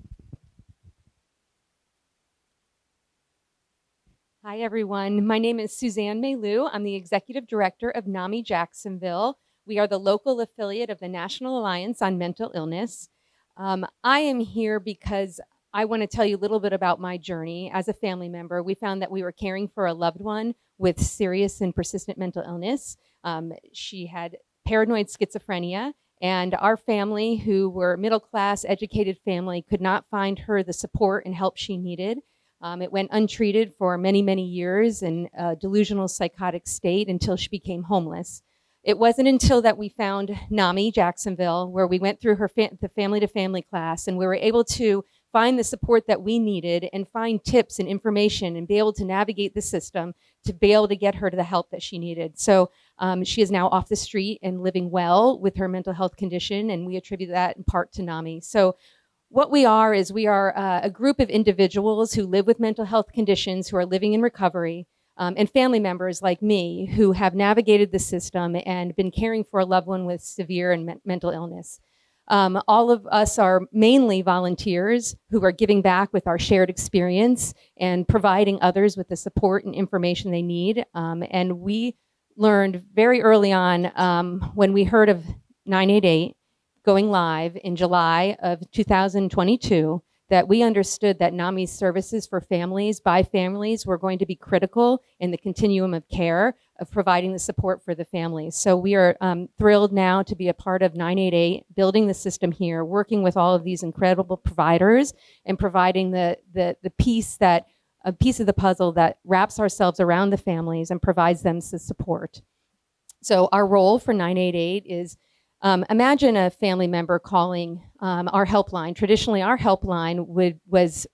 Hi, everyone. My name is Suzanne Maylou. I'm the Executive Director of NAMI Jacksonville. We are the local affiliate of the National Alliance on Mental Illness. I am here because I want to tell you a little bit about my journey as a family member. We found that we were caring for a loved one with serious and persistent mental illness. She had paranoid schizophrenia, and our family, who were middle-class, educated family, could not find her the support and help she needed. It went untreated for many, many years in a delusional psychotic state until she became homeless. It wasn't until that we found NAMI Jacksonville, where we went through the family-to-family class, and we were able to find the support that we needed and find tips and information and be able to navigate the system to be able to get her to the help that she needed. So she is now off the street and living well with her mental health condition, and we attribute that in part to NAMI. So what we are is we are a group of individuals who live with mental health conditions, who are living in recovery, and family members like me who have navigated the system and been caring for a loved one with severe and mental illness. All of us are mainly volunteers who are giving back with our shared experience and providing others with the support and information they need. And we learned very early on when we heard of 988 going live in July of 2022, that we understood that NAMI's services for families, by families, were going to be critical in the continuum of care of providing the support for the families. So we are thrilled now to be a part of 988, building the system here, working with all of these incredible providers and providing the piece that, a piece of the puzzle that wraps ourselves around the families and provides them the support. So our role for 988 is imagine a family member calling our helpline. Traditionally, our helpline was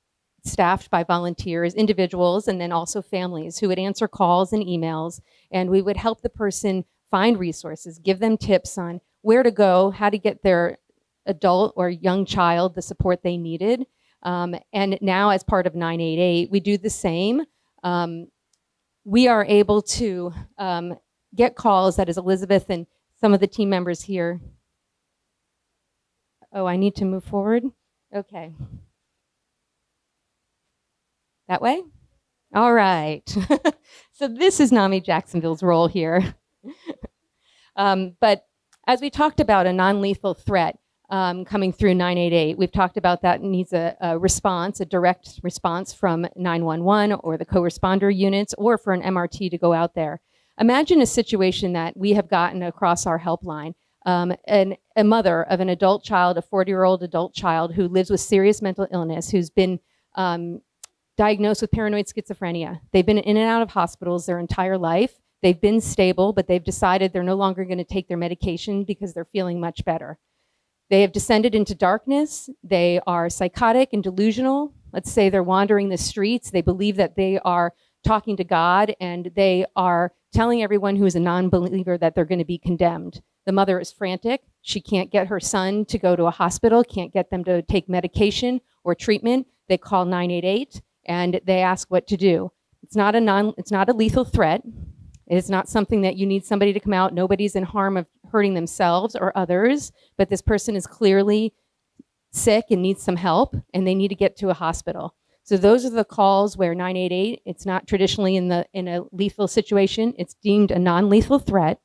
staffed by volunteers, individuals, and then also families who would answer calls and emails, and we would help the person find resources, give them tips on where to go, how to get their adult or young child the support they needed. And now, as part of 988, we do the same. We are able to get calls, that is Elizabeth and some of the team members here. Oh, I need to move forward? Okay. That way? All right. So this is NAMI Jacksonville's role here. But as we talked about a non-lethal threat coming through 988, we've talked about that needs a response, a direct response from 911 or the co-responder units, or for an MRT to go out there. Imagine a situation that we have gotten across our helpline. A mother of an adult child, a 40-year-old adult child who lives with serious mental illness, who's been diagnosed with paranoid schizophrenia. They've been in and out of hospitals their entire life. They've been stable, but they've decided they're no longer going to take their medication because they're feeling much better. They have descended into darkness. They are psychotic and delusional. Let's say they're wandering the streets. They believe that they are talking to God, and they are telling everyone who is a non-believer that they're going to be condemned. The mother is frantic. She can't get her son to go to a hospital, can't get them to take medication or treatment. They call 988 and they ask what to do. It's not a lethal threat. It's not something that you need somebody to come out. Nobody's in harm of hurting themselves or others, but this person is clearly sick and needs some help, and they need to get to a hospital. So those are the calls where 988, it's not traditionally in a lethal situation. It's deemed a non-lethal threat,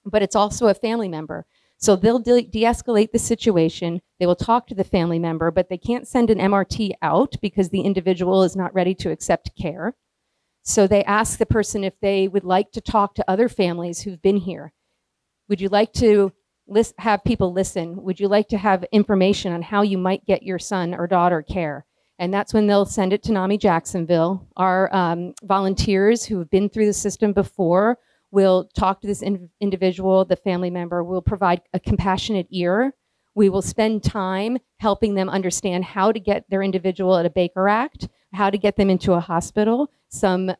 but it's also a family member. So they'll de-escalate the situation. They will talk to the family member, but they can't send an MRT out because the individual is not ready to accept care. So they ask the person if they would like to talk to other families who've been here. Would you like to have people listen? Would you like to have information on how you might get your son or daughter care? And that's when they'll send it to NAMI Jacksonville. Our volunteers who have been through the system before will talk to this individual, the family member, will provide a compassionate ear. We will spend time helping them understand how to get their individual at a Baker Act, how to get them into a hospital.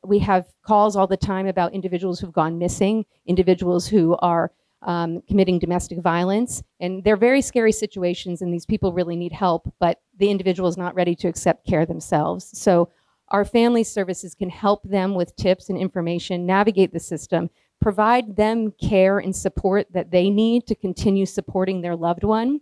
We have calls all the time about individuals who've gone missing, individuals who are committing domestic violence. And they're very scary situations, and these people really need help, but the individual is not ready to accept care themselves. So our family services can help them with tips and information, navigate the system, provide them care and support that they need to continue supporting their loved one.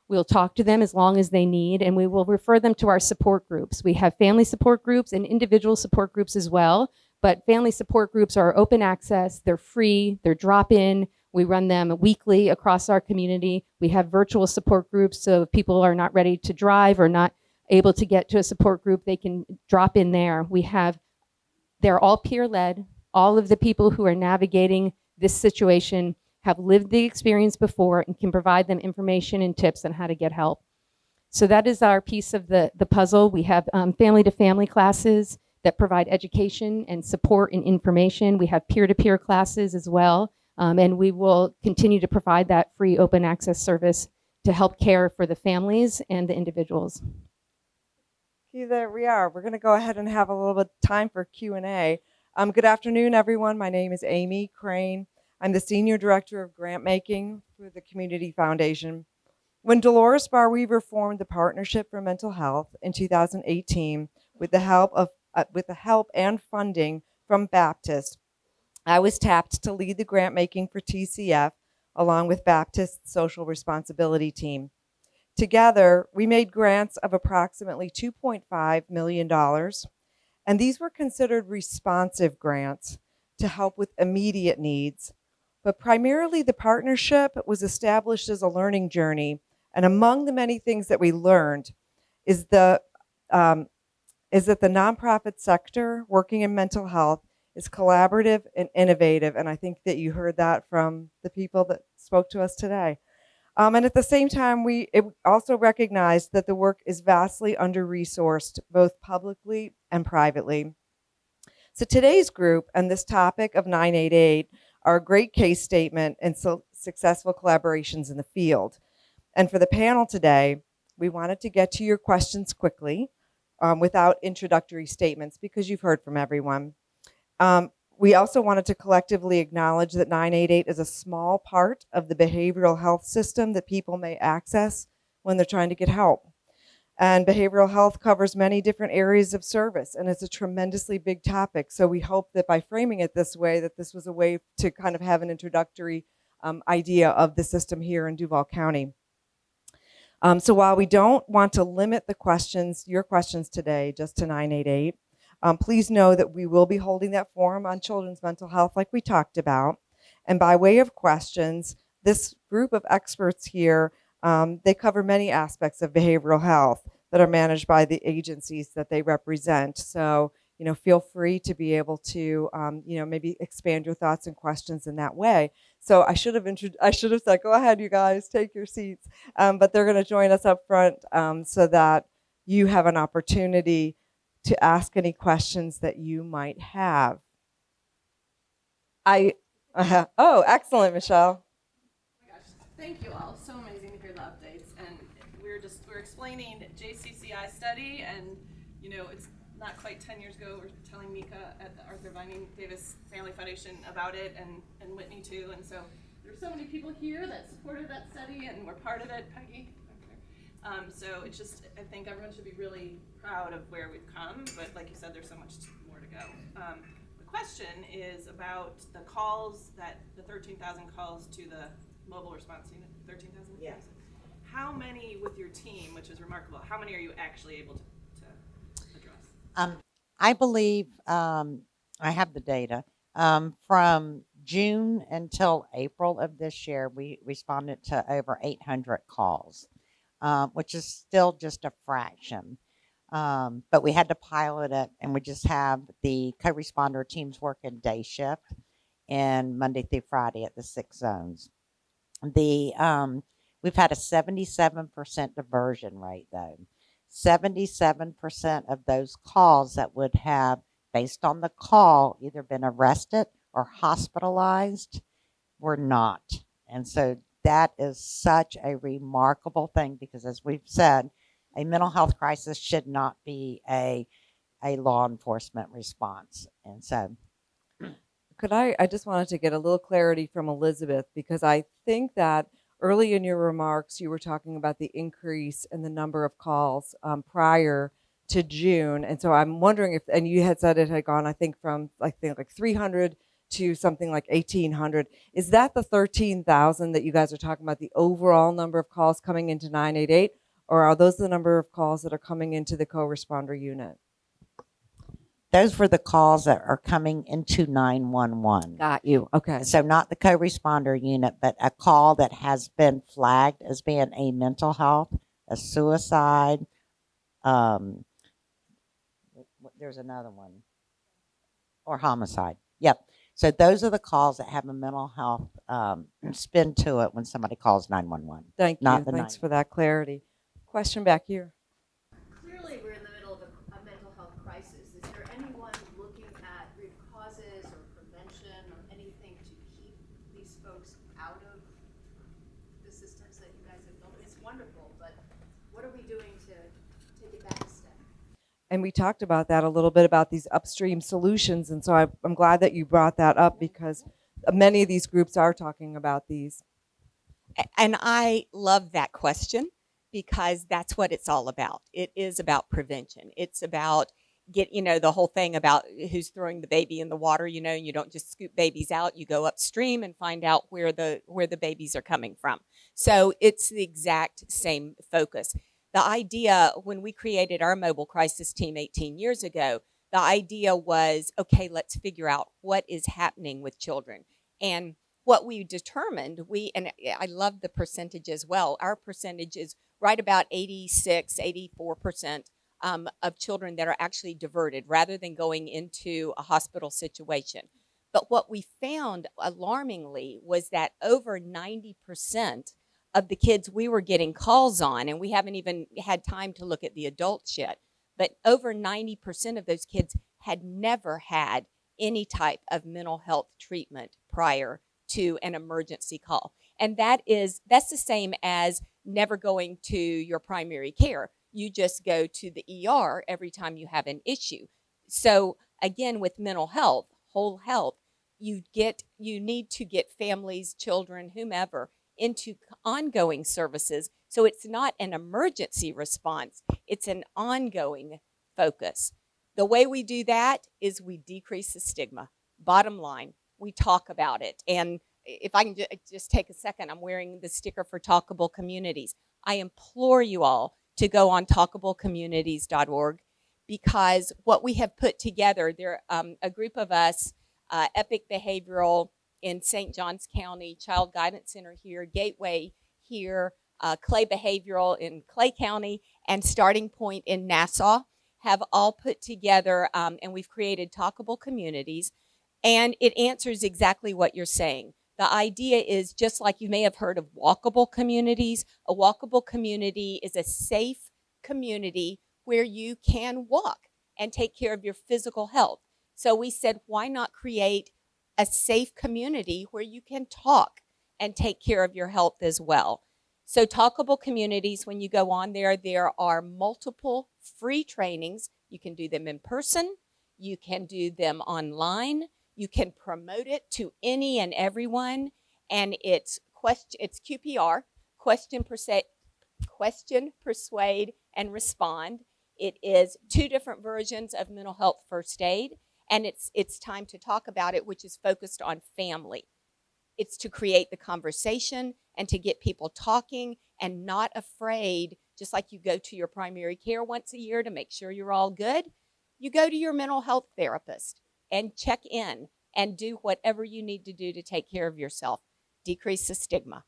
We'll talk to them as long as they need, and we will refer them to our support groups. We have family support groups and individual support groups as well, but family support groups are open access, they're free, they're drop-in. We run them weekly across our community. We have virtual support groups, so if people are not ready to drive or not able to get to a support group, they can drop in there. They're all peer-led. All of the people who are navigating this situation have lived the experience before and can provide them information and tips on how to get help. So that is our piece of the puzzle. We have family-to-family classes that provide education and support and information. We have peer-to-peer classes as well. And we will continue to provide that free open access service to help care for the families and the individuals. Okay, there we are. We're going to go ahead and have a little bit of time for Q&A. Good afternoon, everyone. My name is Amy Crane. I'm the Senior Director of Grantmaking for the Community Foundation. When Dolores Barweaver formed the Partnership for Mental Health in 2018 with the help and funding from Baptist, I was tapped to lead the grant making for TCF along with Baptist's social responsibility team. Together, we made grants of approximately $2.5 million, and these were considered responsive grants to help with immediate needs. But primarily, the partnership was established as a learning journey, and among the many things that we learned is that the nonprofit sector working in mental health is collaborative and innovative, and I think that you heard that from the people that spoke to us today. And at the same time, it also recognized that the work is vastly under-resourced, both publicly and privately. So today's group and this topic of 988 are a great case statement and successful collaborations in the field. And for the panel today, we wanted to get to your questions quickly without introductory statements because you've heard from everyone. We also wanted to collectively acknowledge that 988 is a small part of the behavioral health system that people may access when they're trying to get help. And behavioral health covers many different areas of service, and it's a tremendously big topic. So we hope that by framing it this way, that this was a way to kind of have an introductory idea of the system here in Duval County. So while we don't want to limit your questions today just to 988, please know that we will be holding that forum on children's mental health like we talked about. And by way of questions, this group of experts here, they cover many aspects of behavioral health that are managed by the agencies that they represent. So, feel free to be able to, maybe expand your thoughts and questions in that way. So I should have said, go ahead, you guys, take your seats. But they're going to join us up front so that you have an opportunity to ask any questions that you might have. Oh, excellent, Michelle. Oh my gosh, thank you all. So amazing to hear the updates. And we're explaining JCCI study, and it's not quite 10 years ago. We're telling Mika at the Arthur Vining Davis Family Foundation about it, and Whitney too. And so there's so many people here that supported that study, and we're part of it. Peggy. So it's just, I think everyone should be really proud of where we've come, but like you said, there's so much more to go. The question is about the calls, the 13,000 calls to the mobile response unit, 13,000? Yeah. How many with your team, which is remarkable, how many are you actually able to address? I believe I have the data from June until April of this year, we responded to over 800 calls, which is still just a fraction. But we had to pilot it, and we just have the co-responder teams working day shift and Monday through Friday at the 6 zones. We've had a 77% diversion rate, though. 77% of those calls that would have, based on the call, either been arrested or hospitalized were not. And so that is such a remarkable thing because, as we've said, a mental health crisis should not be a law enforcement response. And so, I just wanted to get a little clarity from Elizabeth, because I think that early in your remarks, you were talking about the increase in the number of calls prior to June. And so I'm wondering if, and you had said it had gone, I think like 300 to something like 1,800. Is that the 13,000 that you guys are talking about, the overall number of calls coming into 988? Or are those the number of calls that are coming into the co-responder unit? those were the calls that are coming into 911. Got you. Okay. So not the co-responder unit, but a call that has been flagged as being a mental health, a suicide. There's another one, or homicide. Yep. So those are the calls that have a mental health spin to it when somebody calls 911. Thank you. Not the Thanks for that clarity. Question back here. Clearly, we're in the middle of a mental health crisis. Is there anyone looking at root causes or prevention or anything to keep these folks out of the systems that you guys have built? It's wonderful, but what are we doing to take it back a step? And we talked about that a little bit, about these upstream solutions. And so I'm glad that you brought that up, because many of these groups are talking about these. And I love that question, because that's what it's all about. It is about prevention. It's about the whole thing about who's throwing the baby in the water. You don't just scoop babies out. You go upstream and find out where the babies are coming from. So it's the exact same focus. The idea, when we created our mobile crisis team 18 years ago, the idea was, okay, let's figure out what is happening with children. And what we determined, and I love the percentage as well. Our percentage is right about 86, 84% of children that are actually diverted rather than going into a hospital situation. But what we found alarmingly was that over 90% of the kids we were getting calls on, and we haven't even had time to look at the adults yet, but over 90% of those kids had never had any type of mental health treatment prior to an emergency call. And that's the same as never going to your primary care. You just go to the ER every time you have an issue. So again, with mental health, whole health, you need to get families, children, whomever, into ongoing services. So it's not an emergency response, it's an ongoing focus. The way we do that is we decrease the stigma. Bottom line, we talk about it. And if I can just take a second, I'm wearing the sticker for Talkable Communities. I implore you all to go on talkablecommunities.org, because what we have put together, there a group of us, Epic Behavioral in St. Johns County, Child Guidance Center here, Gateway here, Clay Behavioral in Clay County, and Starting Point in Nassau, have all put together, and we've created Talkable Communities, and it answers exactly what you're saying. The idea is, just like you may have heard of walkable communities, a walkable community is a safe community where you can walk and take care of your physical health. So we said, why not create a safe community where you can talk and take care of your health as well? So Talkable Communities, when you go on there are multiple free trainings. You can do them in person. You can do them online. You can promote it to any and everyone. And it's QPR, question, persuade, and respond. It is 2 different versions of mental health first aid. And it's time to talk about it, which is focused on family. It's to create the conversation and to get people talking and not afraid. Just like you go to your primary care once a year to make sure you're all good, you go to your mental health therapist and check in. and do whatever you need to do to take care of yourself. Decrease the stigma.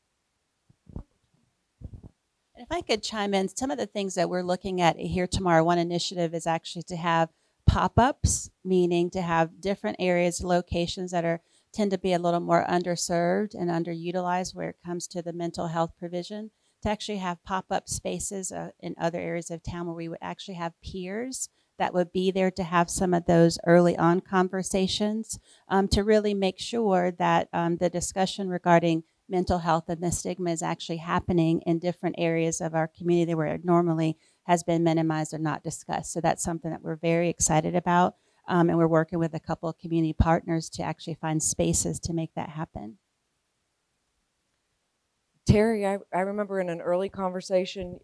If I could chime in, some of the things that we're looking at here tomorrow, one initiative is actually to have pop-ups, meaning to have different areas, locations that tend to be a little more underserved and underutilized where it comes to the mental health provision, to actually have pop-up spaces in other areas of town where we would actually have peers that would be there to have some of those early on conversations, to really make sure that the discussion regarding mental health and the stigma is actually happening in different areas of our community where it normally has been minimized or not discussed. So that's something that we're very excited about. And we're working with a couple of community partners to actually find spaces to make that happen. Terrie, I remember in an early conversation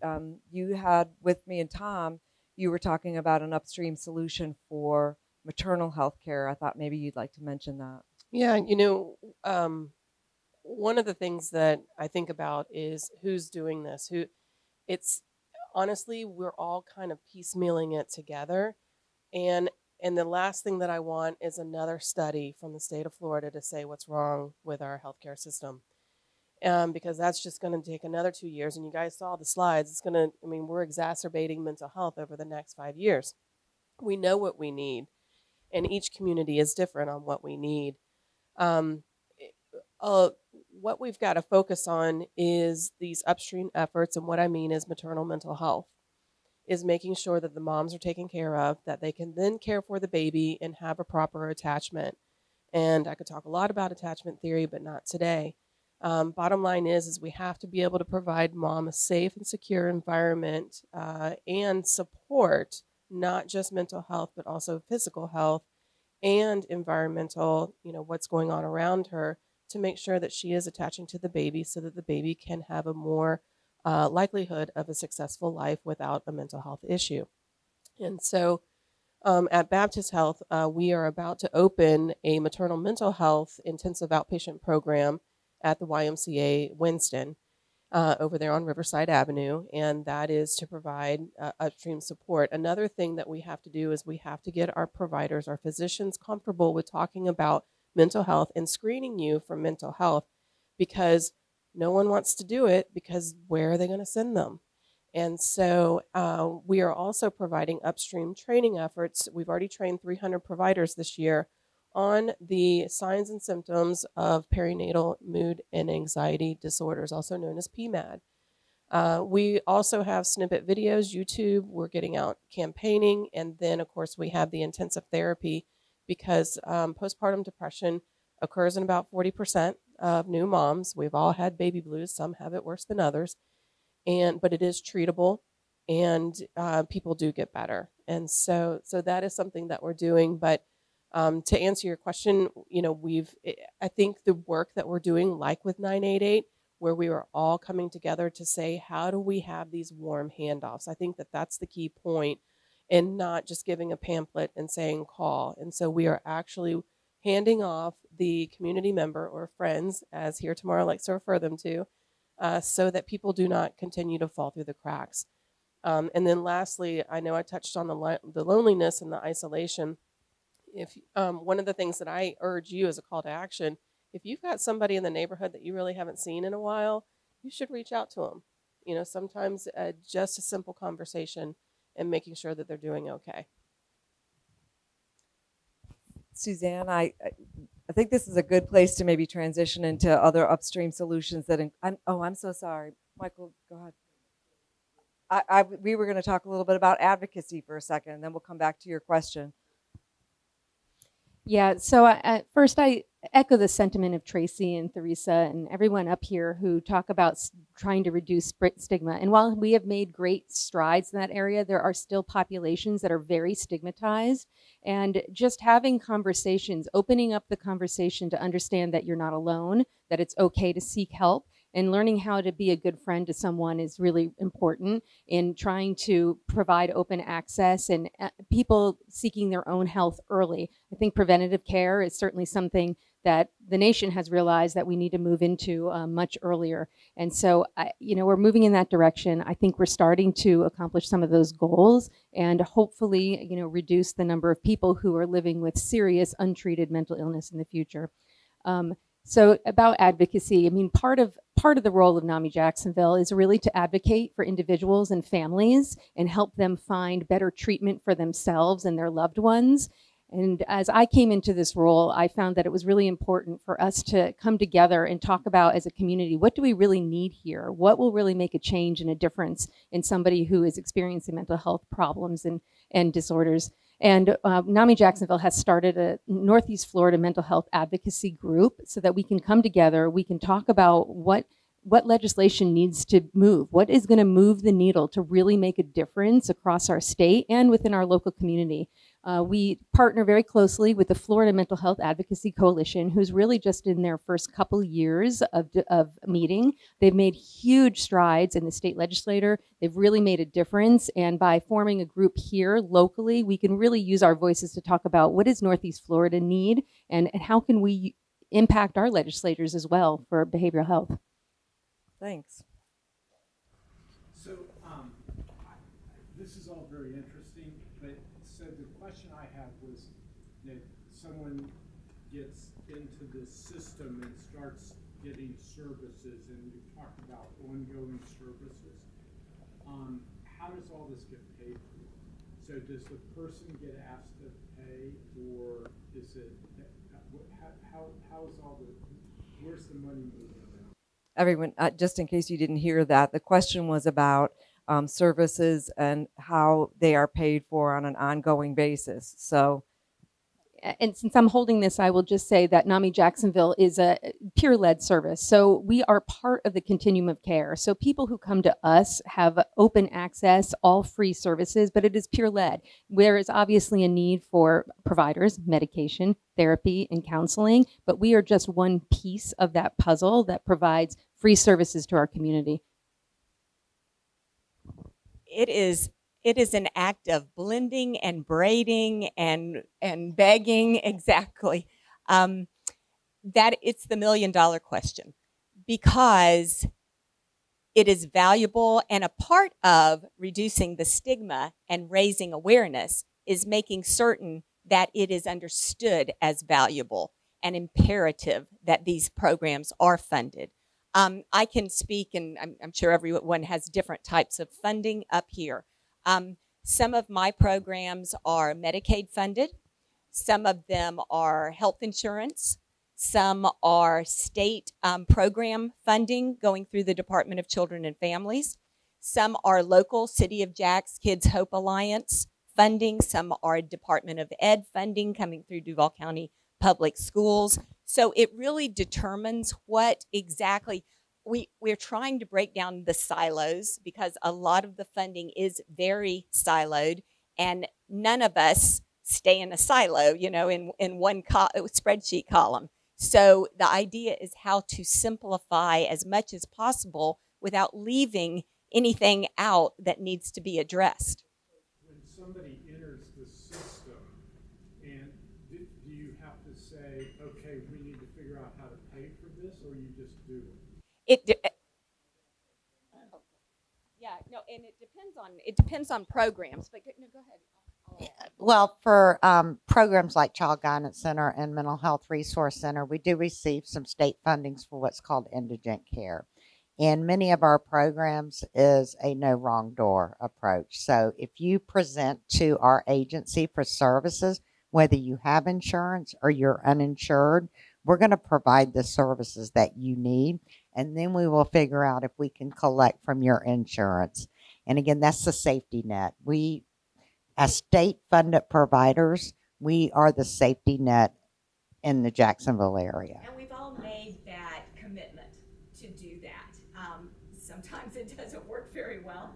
you had with me and Tom, you were talking about an upstream solution for maternal health care. I thought maybe you'd like to mention that. Yeah, one of the things that I think about is who's doing this. It's honestly, we're all kind of piecemealing it together. And the last thing that I want is another study from the state of Florida to say what's wrong with our healthcare system. Because that's just going to take another 2 years. And you guys saw the slides. We're exacerbating mental health over the next 5 years. We know what we need, and each community is different on what we need. What we've got to focus on is these upstream efforts. And what I mean is maternal mental health, is making sure that the moms are taken care of, that they can then care for the baby and have a proper attachment. And I could talk a lot about attachment theory, but not today. Bottom line is we have to be able to provide mom a safe and secure environment and support, not just mental health, but also physical health and environmental, what's going on around her, to make sure that she is attaching to the baby so that the baby can have a more likelihood of a successful life without a mental health issue. And so at Baptist Health, we are about to open a maternal mental health intensive outpatient program at the YMCA Winston over there on Riverside Avenue, and that is to provide upstream support. Another thing that we have to do is we have to get our providers, our physicians, comfortable with talking about mental health and screening you for mental health, because no one wants to do it, because where are they going to send them? And so we are also providing upstream training efforts. We've already trained 300 providers this year on the signs and symptoms of perinatal mood and anxiety disorders, also known as PMAD. We also have snippet videos, YouTube. We're getting out campaigning. And then, of course, we have the intensive therapy, because postpartum depression occurs in about 40% of new moms. We've all had baby blues. Some have it worse than others. But it is treatable, and people do get better. And so that is something that we're doing. But to answer your question, I think the work that we're doing, like with 988, where we are all coming together to say, how do we have these warm handoffs? I think that that's the key point, and not just giving a pamphlet and saying call. And so we are actually handing off the community member or friends, as Here Tomorrow likes to refer them to, so that people do not continue to fall through the cracks. And then lastly, I know I touched on the loneliness and the isolation. If one of the things that I urge you as a call to action, if you've got somebody in the neighborhood that you really haven't seen in a while, you should reach out to them. Sometimes just a simple conversation and making sure that they're doing okay. Suzanne, I think this is a good place to maybe transition into other upstream solutions I'm so sorry. Michael, go ahead. We were going to talk a little bit about advocacy for a second, and then we'll come back to your question. Yeah, so first I echo the sentiment of Tracy and Theresa and everyone up here who talk about trying to reduce stigma. And while we have made great strides in that area, there are still populations that are very stigmatized. And just having conversations, opening up the conversation to understand that you're not alone, that it's okay to seek help, And learning how to be a good friend to someone is really important in trying to provide open access and people seeking their own health early. I think preventative care is certainly something that the nation has realized that we need to move into much earlier. And so, we're moving in that direction. I think we're starting to accomplish some of those goals and hopefully, reduce the number of people who are living with serious untreated mental illness in the future. So about advocacy, part of the role of NAMI Jacksonville is really to advocate for individuals and families and help them find better treatment for themselves and their loved ones. And as I came into this role, I found that it was really important for us to come together and talk about, as a community, what do we really need here? What will really make a change and a difference in somebody who is experiencing mental health problems and disorders? And NAMI Jacksonville has started a Northeast Florida mental health advocacy group so that we can come together, we can talk about what legislation needs to move, what is going to move the needle to really make a difference across our state and within our local community. We partner very closely with the Florida Mental Health Advocacy Coalition, who's really just in their first couple years of meeting. They've made huge strides in the state legislature. They've really made a difference. And by forming a group here locally, we can really use our voices to talk about what does Northeast Florida need and how can we impact our legislators as well for behavioral health. Thanks. So this is all very interesting, but so the question I have was that someone gets into this system and starts getting services, and you talked about ongoing services. How does all this get paid for? So does the person get asked to pay, or is it, how is all the, where's the money moving around? Everyone, just in case you didn't hear that, the question was about services and how they are paid for on an ongoing basis. So, and since I'm holding this, I will just say that NAMI Jacksonville is a peer-led service. So we are part of the continuum of care. So people who come to us have open access, all free services, but it is peer-led. There is obviously a need for providers, medication, therapy, and counseling, but we are just one piece of that puzzle that provides free services to our community. It is an act of blending and braiding and begging, exactly. That it's the $1 million question, because it is valuable, and a part of reducing the stigma and raising awareness is making certain that it is understood as valuable and imperative that these programs are funded. I can speak, and I'm sure everyone has different types of funding up here. Some of my programs are Medicaid funded. Some of them are health insurance. Some are state program funding going through the Department of Children and Families. Some are local City of Jax Kids Hope Alliance funding. Some are Department of Ed funding coming through Duval County Public Schools. So it really determines what exactly. We're trying to break down the silos, because a lot of the funding is very siloed, and none of us stay in a silo, in one spreadsheet column. So the idea is how to simplify as much as possible without leaving anything out that needs to be addressed. When somebody enters the system, and do you have to say, okay, we need to figure out how to pay for this, or you just do it? And it depends on programs. But no, go ahead. Well, for programs like Child Guidance Center and Mental Health Resource Center, we do receive some state fundings for what's called indigent care. And many of our programs is a no wrong door approach. So if you present to our agency for services, whether you have insurance or you're uninsured, we're going to provide the services that you need. And then we will figure out if we can collect from your insurance. And again, that's the safety net. We, as state-funded providers, we are the safety net in the Jacksonville area. And we've all made that commitment to do that. Sometimes it doesn't work very well.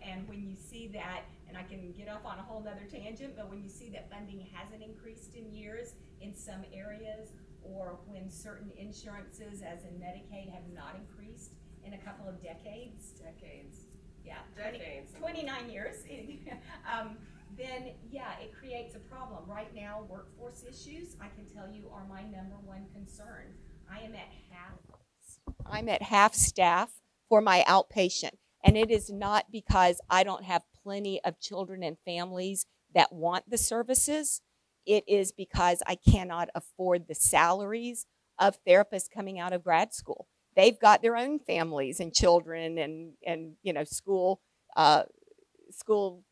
And when you see that, and I can get off on a whole nother tangent, but when you see that funding hasn't increased in years in some areas, or when certain insurances, as in Medicaid, have not increased in a couple of decades. Yeah, 29 years. Then yeah, it creates a problem. Right now, workforce issues, I can tell you, are my number one concern. I'm at half staff for my outpatient, and it is not because I don't have plenty of children and families that want the services. It is because I cannot afford the salaries of therapists coming out of grad school. They've got their own families and children and you know, school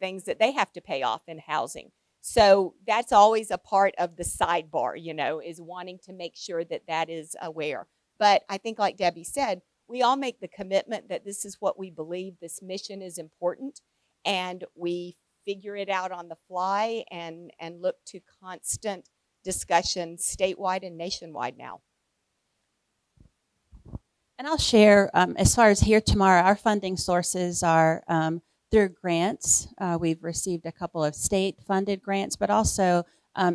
things that they have to pay off in housing. So that's always a part of the sidebar, you know, is wanting to make sure that that is aware. But I think, like Debbie said, we all make the commitment that this is what we believe, this mission is important, and we figure it out on the fly and look to constant discussion statewide and nationwide now. And I'll share, as far as here tomorrow, our funding sources are through grants. We've received a couple of state-funded grants, but also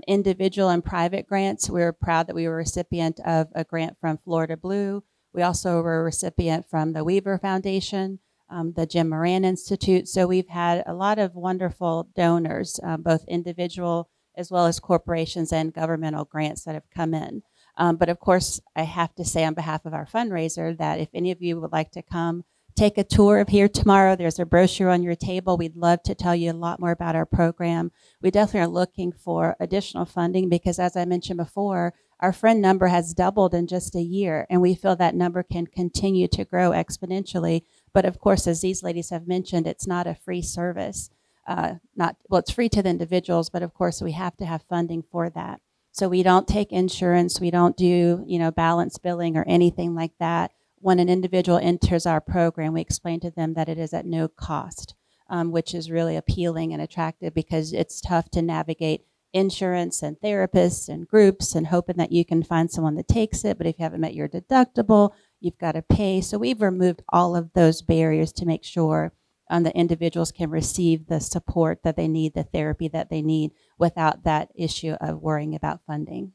individual and private grants. We're proud that we were a recipient of a grant from Florida Blue. We also were a recipient from the Weaver Foundation, the Jim Moran Institute. So we've had a lot of wonderful donors, both individual as well as corporations and governmental grants that have come in. But of course, I have to say on behalf of our fundraiser that if any of you would like to come take a tour of here tomorrow, there's a brochure on your table. We'd love to tell you a lot more about our program. We definitely are looking for additional funding because, as I mentioned before, our friend number has doubled in just a year, and we feel that number can continue to grow exponentially. But of course, as these ladies have mentioned, it's not a free service. It's free to the individuals, but of course, we have to have funding for that. So we don't take insurance, we don't do, balance billing or anything like that. When an individual enters our program, we explain to them that it is at no cost, which is really appealing and attractive because it's tough to navigate insurance and therapists and groups and hoping that you can find someone that takes it. But if you haven't met your deductible, you've got to pay. So we've removed all of those barriers to make sure the individuals can receive the support that they need, the therapy that they need, without that issue of worrying about funding.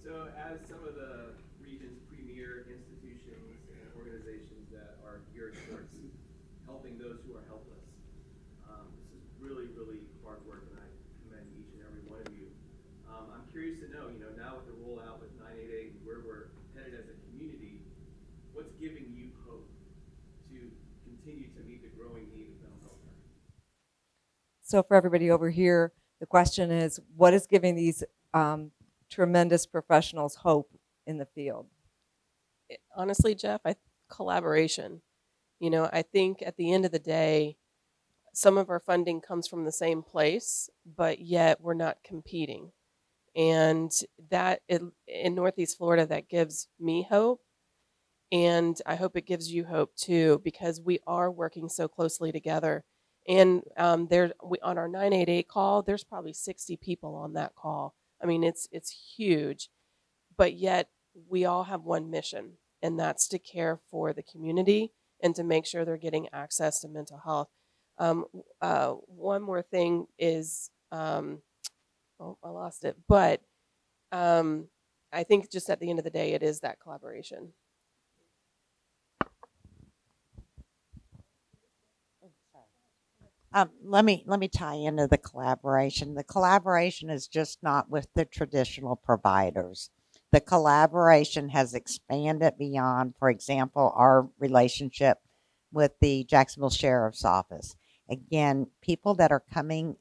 So as some of the region's premier institutions and organizations that are geared towards helping those who are helpless, this is really, really hard work, and I commend each and every one of you. I'm curious to know, now with the rollout with 988 and where we're headed as a community, what's giving you hope to continue to meet the growing need of mental health care? So for everybody over here, the question is, what is giving these tremendous professionals hope in the field? Honestly, Jeff, collaboration. I think at the end of the day, some of our funding comes from the same place, but yet we're not competing. And that in Northeast Florida, that gives me hope. And I hope it gives you hope too, because we are working so closely together. And on our 988 call, there's probably 60 people on that call. I mean, it's huge, but yet we all have one mission, and that's to care for the community and to make sure they're getting access to mental health. One more thing is, I lost it, but I think just at the end of the day, it is that collaboration. Let me tie into the collaboration. The collaboration is just not with the traditional providers. The collaboration has expanded beyond, for example, our relationship with the Jacksonville Sheriff's Office. Again, people that are coming,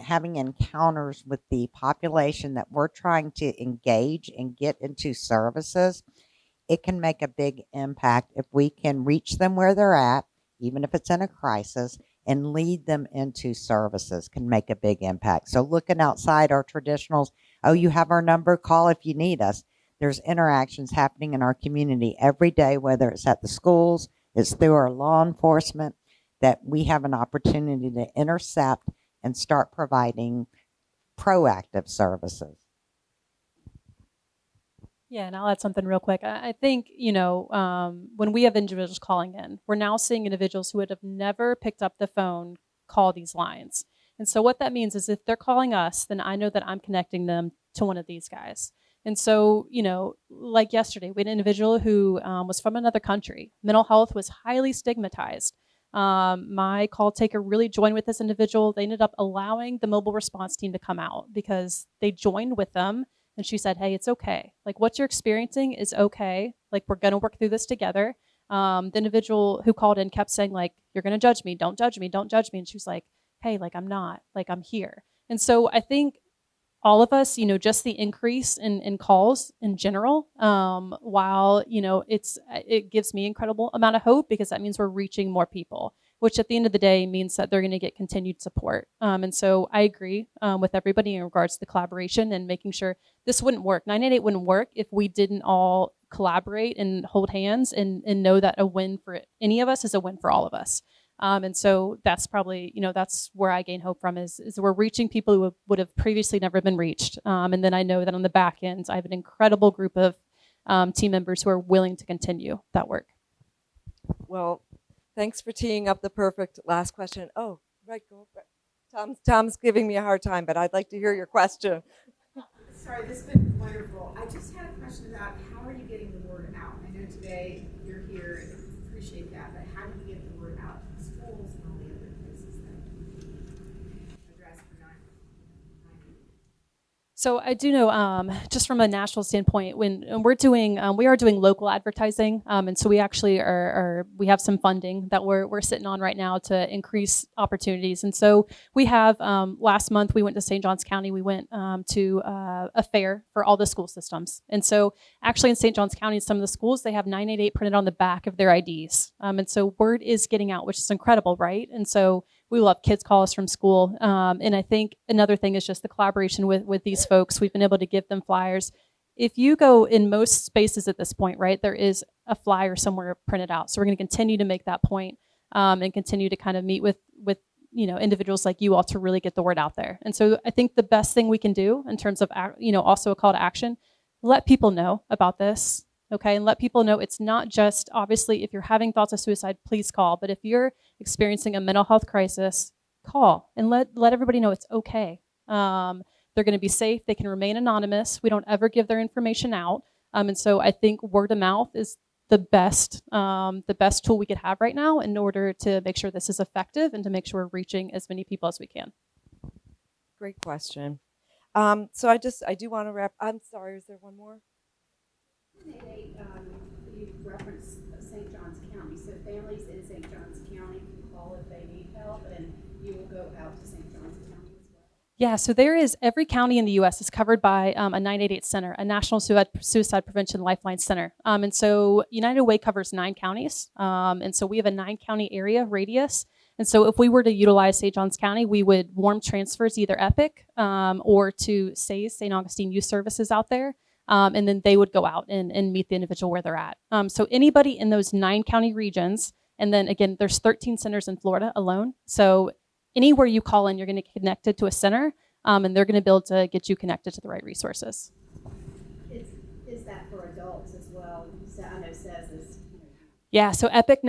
having encounters with the population that we're trying to engage and get into services, it can make a big impact if we can reach them where they're at, even if it's in a crisis, and lead them into services can make a big impact. So looking outside our traditionals, you have our number, call if you need us. There's interactions happening in our community every day, whether it's at the schools, it's through our law enforcement, that we have an opportunity to intercept and start providing proactive services. Yeah, and I'll add something real quick. I think, when we have individuals calling in, we're now seeing individuals who would have never picked up the phone call these lines. And so what that means is if they're calling us, then I know that I'm connecting them to one of these guys. And so, like yesterday, we had an individual who was from another country. Mental health was highly stigmatized. My call taker really joined with this individual. They ended up allowing the mobile response team to come out because they joined with them. And she said, hey, it's okay. Like, what you're experiencing is okay. Like, we're going to work through this together. The individual who called in kept saying, like, you're going to judge me. Don't judge me. Don't judge me. And she was like, hey, like, I'm not. Like, I'm here. And so I think all of us, just the increase in calls in general, while, it gives me incredible amount of hope because that means we're reaching more people, which at the end of the day means that they're going to get continued support. And so I agree with everybody in regards to the collaboration and making sure this wouldn't work. 988 wouldn't work if we didn't all collaborate and hold hands and know that a win for any of us is a win for all of us. And so that's probably, that's where I gain hope from is we're reaching people who would have previously never been reached. And then I know that on the back end, I have an incredible group of team members who are willing to continue that work. Well, thanks for teeing up the perfect last question. Oh, right, go. Tom's giving me a hard time, but I'd like to hear your question. Sorry, this has been wonderful. I just had a question about how are you getting the word out? I know today you're here and appreciate that, but how do you get the word out to schools and all the other places that address for 9? So I do know, just from a national standpoint, when we're doing, we are doing local advertising, and so we actually we have some funding that we're sitting on right now to increase opportunities. And so we have, last month we went to St. Johns County. We went to a fair for all the school systems. And so actually in St. Johns County, some of the schools, they have 988 printed on the back of their IDs. And so word is getting out, which is incredible, right? And so we will have kids call us from school. And I think another thing is just the collaboration with these folks. We've been able to give them flyers. If you go in most spaces at this point, right, there is a flyer somewhere printed out. So we're going to continue to make that point, and continue to kind of meet with individuals like you all to really get the word out there. And so I think the best thing we can do in terms of, also a call to action, let people know about this. Okay, and let people know it's not just, obviously, if you're having thoughts of suicide, please call. But if you're experiencing a mental health crisis, call and let everybody know it's okay. They're going to be safe. They can remain anonymous. We don't ever give their information out. And so I think word of mouth is the best tool we could have right now in order to make sure this is effective and to make sure we're reaching as many people as we can. Great question. So I do want to wrap. I'm sorry, is there one more? You referenced St. Johns County, so families in St. Johns County can call if they need help, and you will go out to St. Johns County as well. Yeah, so there is, every county in the U.S. is covered by a 988 center, a National Suicide Prevention Lifeline Center. And so United Way covers 9 counties. And so we have a 9-county area radius. And so if we were to utilize St. Johns County, we would warm transfers either EPIC or to SAYS, St. Augustine Youth Services out there. And then they would go out and meet the individual where they're at. So anybody in those 9 county regions, and then again, there's 13 centers in Florida alone. So anywhere you call in, you're going to get connected to a center, and they're going to be able to get you connected to the right resources. Is that for adults as well? I know SAYS is. Yeah, so Epic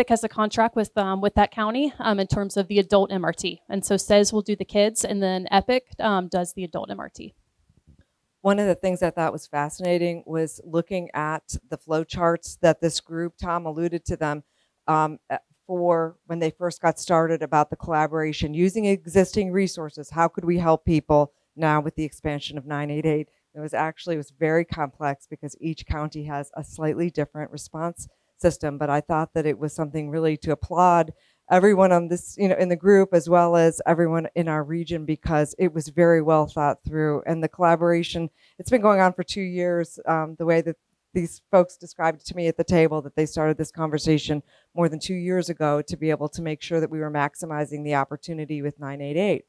has a contract with that county in terms of the adult MRT. And so SAYS will do the kids, and then Epic does the adult MRT. One of the things I thought was fascinating was looking at the flow charts that this group, Tom alluded to them, for when they first got started about the collaboration, using existing resources. How could we help people now with the expansion of 988? It was very complex because each county has a slightly different response system, but I thought that it was something really to applaud everyone on this, in the group, as well as everyone in our region, because it was very well thought through. And the collaboration, it's been going on for 2 years, the way that these folks described it to me at the table, that they started this conversation more than 2 years ago to be able to make sure that we were maximizing the opportunity with 988.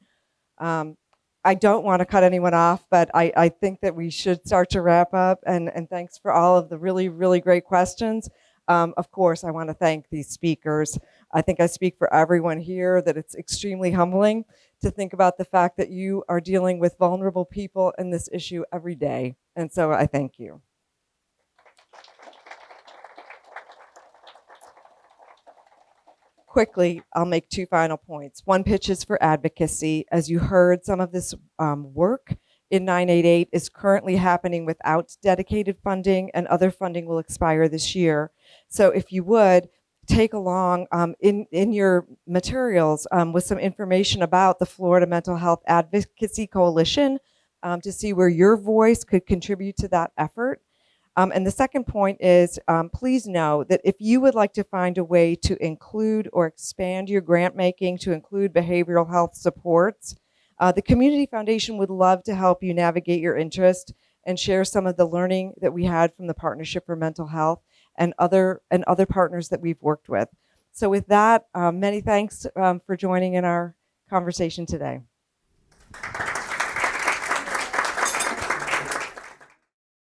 I don't want to cut anyone off, but I think that we should start to wrap up. And thanks for all of the really, really great questions. Of course, I want to thank these speakers. I think I speak for everyone here that it's extremely humbling to think about the fact that you are dealing with vulnerable people in this issue every day. And so I thank you. quickly, I'll make two final points. One pitch is for advocacy. As you heard, some of this work in 988 is currently happening without dedicated funding, and other funding will expire this year. So if you would, take along in your materials with some information about the Florida Mental Health Advocacy Coalition to see where your voice could contribute to that effort. And the second point is, please know that if you would like to find a way to include or expand your grant making to include behavioral health supports, the Community Foundation would love to help you navigate your interest and share some of the learning that we had from the Partnership for Mental Health and other partners that we've worked with. So with that, many thanks for joining in our conversation today.